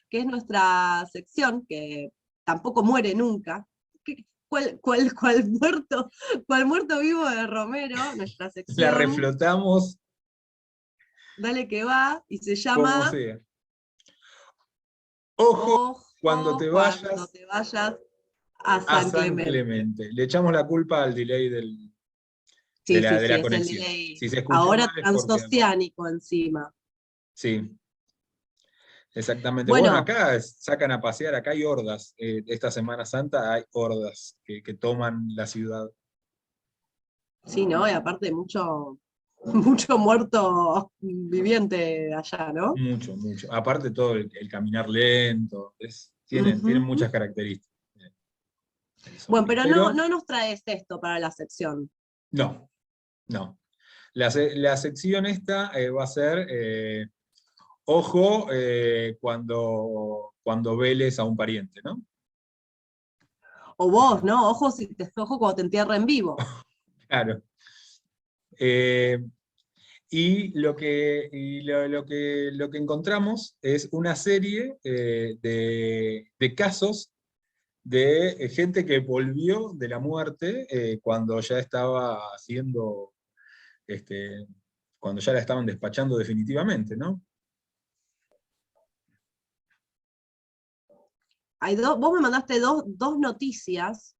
que es nuestra sección, que tampoco muere nunca. ¿Cuál muerto vivo de Romero, nuestra La sección, reflotamos dale que va, y se como llama sea. Ojo cuando Ojo te cuando vayas te vayas a a San San Clemente. Clemente. Le echamos la culpa al delay Sí, sí, de sí, la es el conexión. delay. Si se escuchó Ahora mal es porque... transoceánico encima. Sí, exactamente. Bueno, Bueno, acá sacan a pasear, acá hay hordas. Esta Semana Santa hay hordas que toman la ciudad. sí, ¿no? Y aparte mucho muerto viviente allá, ¿no? Mucho, mucho. Aparte todo el caminar lento, tienen Ujú. muchas características. El Bueno, zombie. pero no, Pero no nos traes esto para la sección. no, no. La sección esta va a ser, ojo, cuando veles a un pariente, ¿no? O vos, ¿no? Ojo cuando te entierren vivo. Claro. Eh, lo que encontramos es una serie de casos de gente que volvió de la muerte cuando ya estaba haciendo, este, cuando ya la estaban despachando definitivamente, ¿no? Vos me mandaste dos noticias.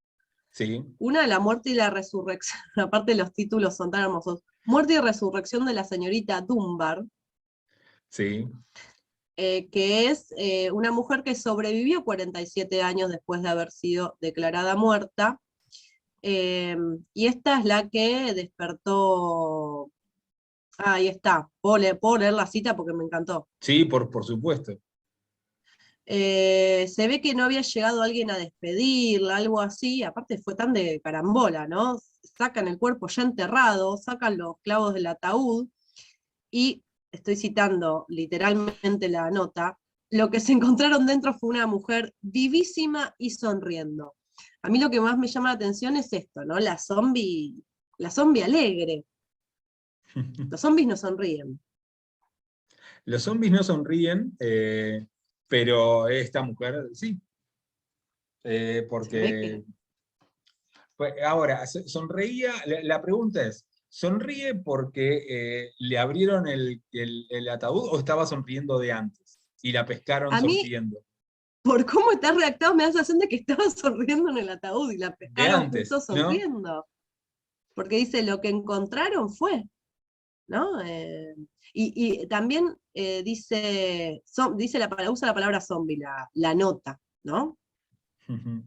Sí, Una, la muerte y la resurrección. Aparte los títulos son tan hermosos. Muerte y resurrección de la señorita Dunbar, sí. que es una mujer que sobrevivió 47 años después de haber sido declarada muerta. Y esta es la que despertó. Ahí está. Puedo leer la cita porque me encantó. Sí, por supuesto. Se ve que no había llegado alguien a despedirla, algo así. Aparte fue tan de carambola, ¿no? Sacan el cuerpo ya enterrado, sacan los clavos del ataúd, y estoy citando literalmente la nota: lo que se encontraron dentro fue una mujer vivísima y sonriendo. A mí lo que más me llama la atención es esto, ¿no? La zombie alegre. Los zombies no sonríen. Los zombies no sonríen, pero esta mujer sí. Se ve Porque que. ahora, sonreía, la pregunta es, ¿sonríe porque le abrieron el ataúd o estaba sonriendo de antes? Y la pescaron A mí, sonriendo. por cómo está redactado, me da la sensación de que estaba sonriendo en el ataúd y la De pescaron justo antes, ¿no? sonriendo. Porque dice, lo que encontraron fue, ¿no? Y también usa la palabra zombie, la nota, ¿no? Ujú.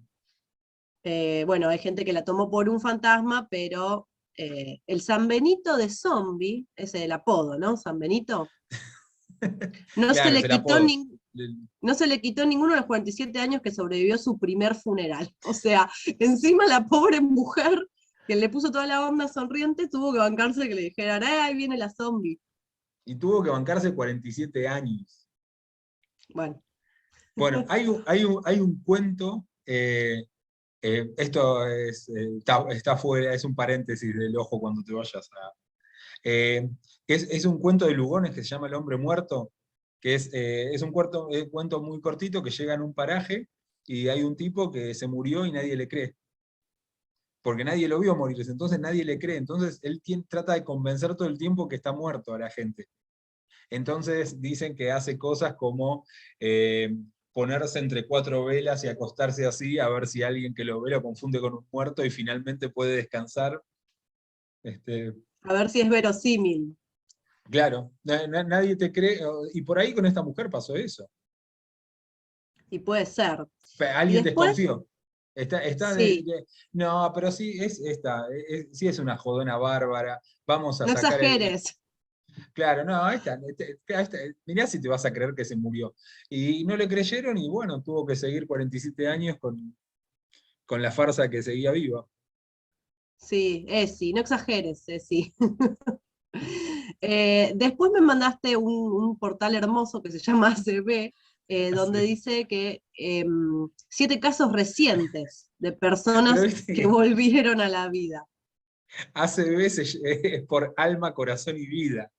Bueno, hay gente que la tomó por un fantasma, pero el San Benito de zombie, ese del apodo, ¿no? San Benito, no se Claro, es le el quitó apodo. no se le quitó ninguno de los 47 años que sobrevivió su primer funeral. O sea, encima la pobre mujer que le puso toda la onda sonriente tuvo que bancarse que le dijeran, ahí viene la zombie. Y tuvo que bancarse 47 años. Bueno, Bueno, hay un cuento, esto está fuera, es un paréntesis del ojo cuando te vayas a... eh, es un cuento de Lugones que se llama El hombre muerto, que es un cuento muy cortito que llega en un paraje y hay un tipo que se murió y nadie le cree, porque nadie lo vio morirse, entonces nadie le cree, entonces él trata de convencer todo el tiempo que está muerto a la gente. Entonces dicen que hace cosas como ponerse entre cuatro velas y acostarse así, a ver si alguien que lo ve lo confunde con un muerto y finalmente puede descansar. Este, a ver si es verosímil. claro, nadie te cree, y por ahí con esta mujer pasó eso. Y puede ser. Y Alguien después, desconfió. sí, No, pero sí es esta, sí es una jodona bárbara. Vamos a no sacar el. exageres. Claro, no, mirá si te vas a creer que se murió. Y no le creyeron y bueno, tuvo que seguir 47 años con la farsa que seguía viva. Sí, sí, no exageres, sí. Después me mandaste un portal hermoso que se llama ACB, donde Sí. dice que 7 casos recientes de Pero personas viste que que volvieron a la vida. ACB es por alma, corazón y vida.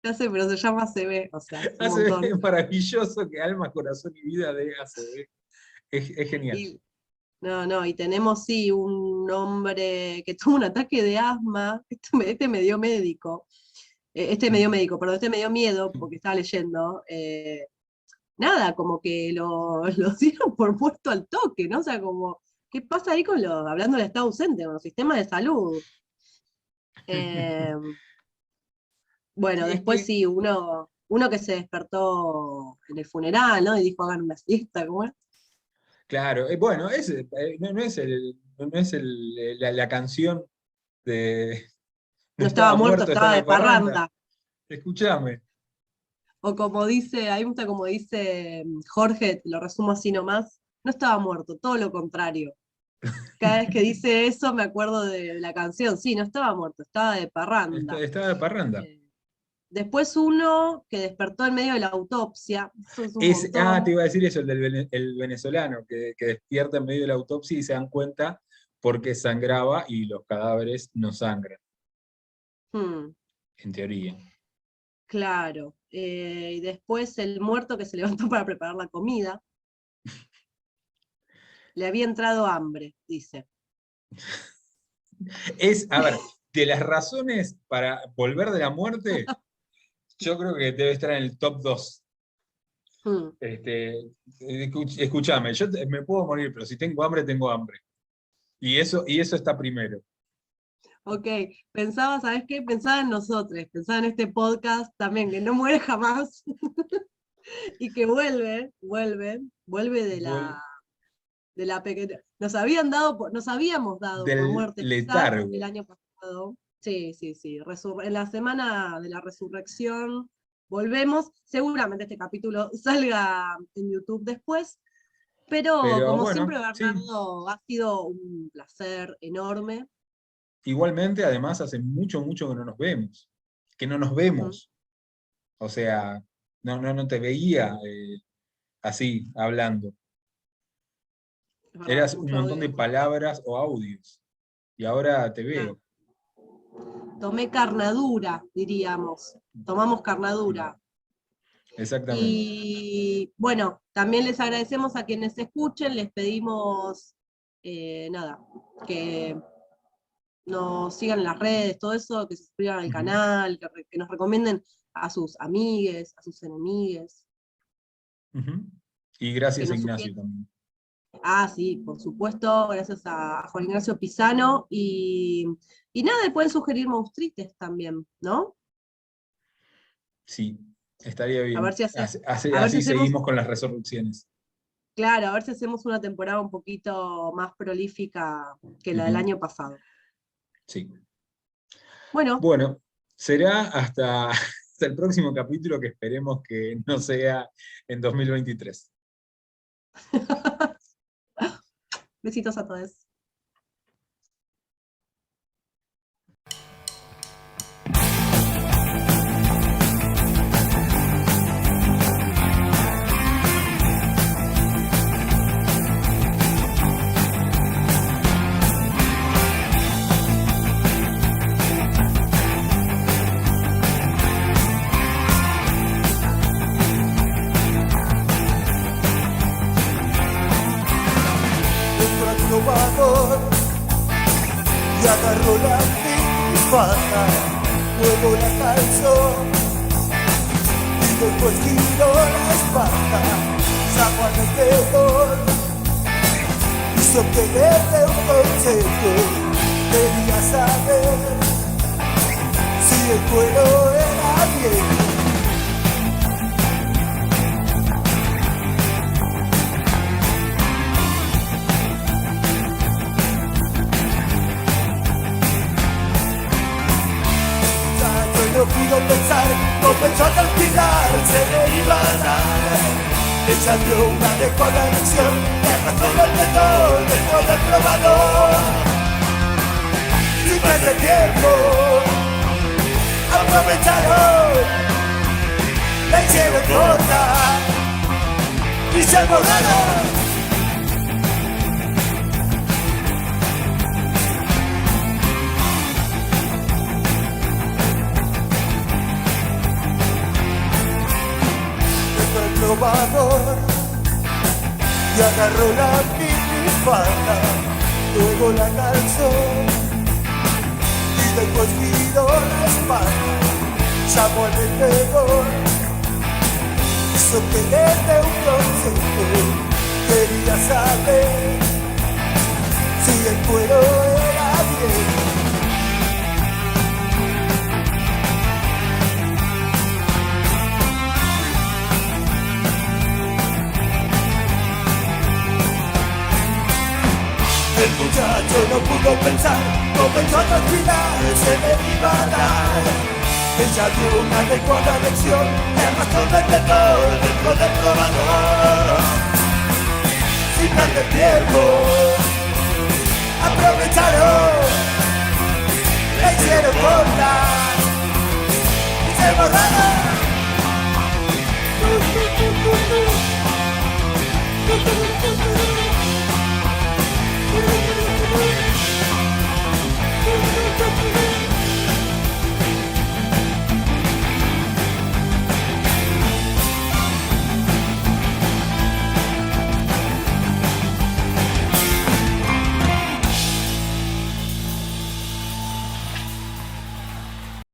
Ya sé, pero se llama ACB, o sea, es un ACB montón. es maravilloso que alma, corazón y vida de ACB. Es genial. Y, no, y tenemos, sí, un hombre que tuvo un ataque de asma, este me dio médico, perdón, este me dio miedo porque estaba leyendo. Nada, como que lo dieron por muerto al toque, ¿no? O sea, como, ¿qué pasa ahí hablando del estado ausente, con los sistemas de salud? Eh, bueno, Sí, es después que, sí, uno que se despertó en el funeral, ¿no? Y dijo, hagan una siesta, ¿cómo es? claro, bueno, no es, la canción de no No estaba estaba muerto, muerto, estaba estaba de de parranda. parranda. Escúchame. O como dice, a mí me gusta como dice Jorge, lo resumo así nomás, no estaba muerto, todo lo contrario. Cada vez que dice eso me acuerdo de la canción, sí, no estaba muerto, estaba de parranda. Estaba de parranda. Eh, Después uno que despertó en medio de la autopsia, eso es un montón. Te iba a decir eso, el venezolano, que despierta en medio de la autopsia y se dan cuenta porque sangraba y los cadáveres no sangran, Hmm, en teoría. claro. Y después el muerto que se levantó para preparar la comida. Le había entrado hambre, dice. A ver, de las razones para volver de la muerte, yo creo que debe estar en el top 2. Hmm, Escúchame, me puedo morir, pero si tengo hambre, tengo hambre. Y eso está primero. ok, pensaba, ¿sabes qué? Pensaba en nosotros, pensaba en este podcast también, que no muere jamás y que vuelve Vol- de la pequeña. Nos habíamos dado por del muertes quizás el letargo. año pasado. Sí, sí, sí. En la semana de la resurrección volvemos. Seguramente este capítulo salga en YouTube después. Pero Pero como siempre, bueno, sí. Bernardo, ha sido un placer enorme. Igualmente, además, hace mucho, mucho que no nos vemos. Que no nos Ujú, vemos. O sea, no te veía así, hablando. es verdad, Eras un mucho audio montón de de WhatsApp. palabras o audios. Y ahora te Claro. veo. Tomé carnadura, diríamos. Tomamos carnadura. Exactamente. Y bueno, también les agradecemos a quienes escuchen, les pedimos, nada, que nos sigan en las redes, todo eso, que se suscriban al Ujú, canal, que nos recomienden a sus amigues, a sus enemigues, ujú. Y que gracias a nos Ignacio sugieran. también. Ah, sí, por supuesto, gracias a Juan Ignacio Pisano. Y nada, pueden sugerir monstruites también, ¿no? Sí, estaría A ver bien. si a ver si Así hacemos, seguimos con las resurrecciones. claro, a ver si hacemos una temporada un poquito más prolífica que la del Ujú, año pasado. sí. Bueno, Bueno, será hasta el próximo capítulo que esperemos que no sea en 2023. besitos a todos. Entró a trovador y agarró la pata, luego la calzó y después giró la espalda, sacó al vendedor, hizo obtenerle un consejo, quería saber si el cuero era viejo. No pudo pensar, no pensó que al final se le iba a dar. Echando una dejó la elección, le arrastró el vendedor dentro del probador. Y darle tiempo. Aprovecharon, la hicieron corta y se borraron. El probador y agarró la minifalda, luego la calzó y después giró la espalda, llamó al vendedor, hizo que le dé un consejo, quería saber si el cuero era bien. El muchacho no pudo pensar, comenzó a transpirar, se le iba a dar. Ella dio una adecuada lección, le arrastró el vendedor dentro del probador. Sin perder tiempo, aprovecharon, le hicieron corta y se borraron.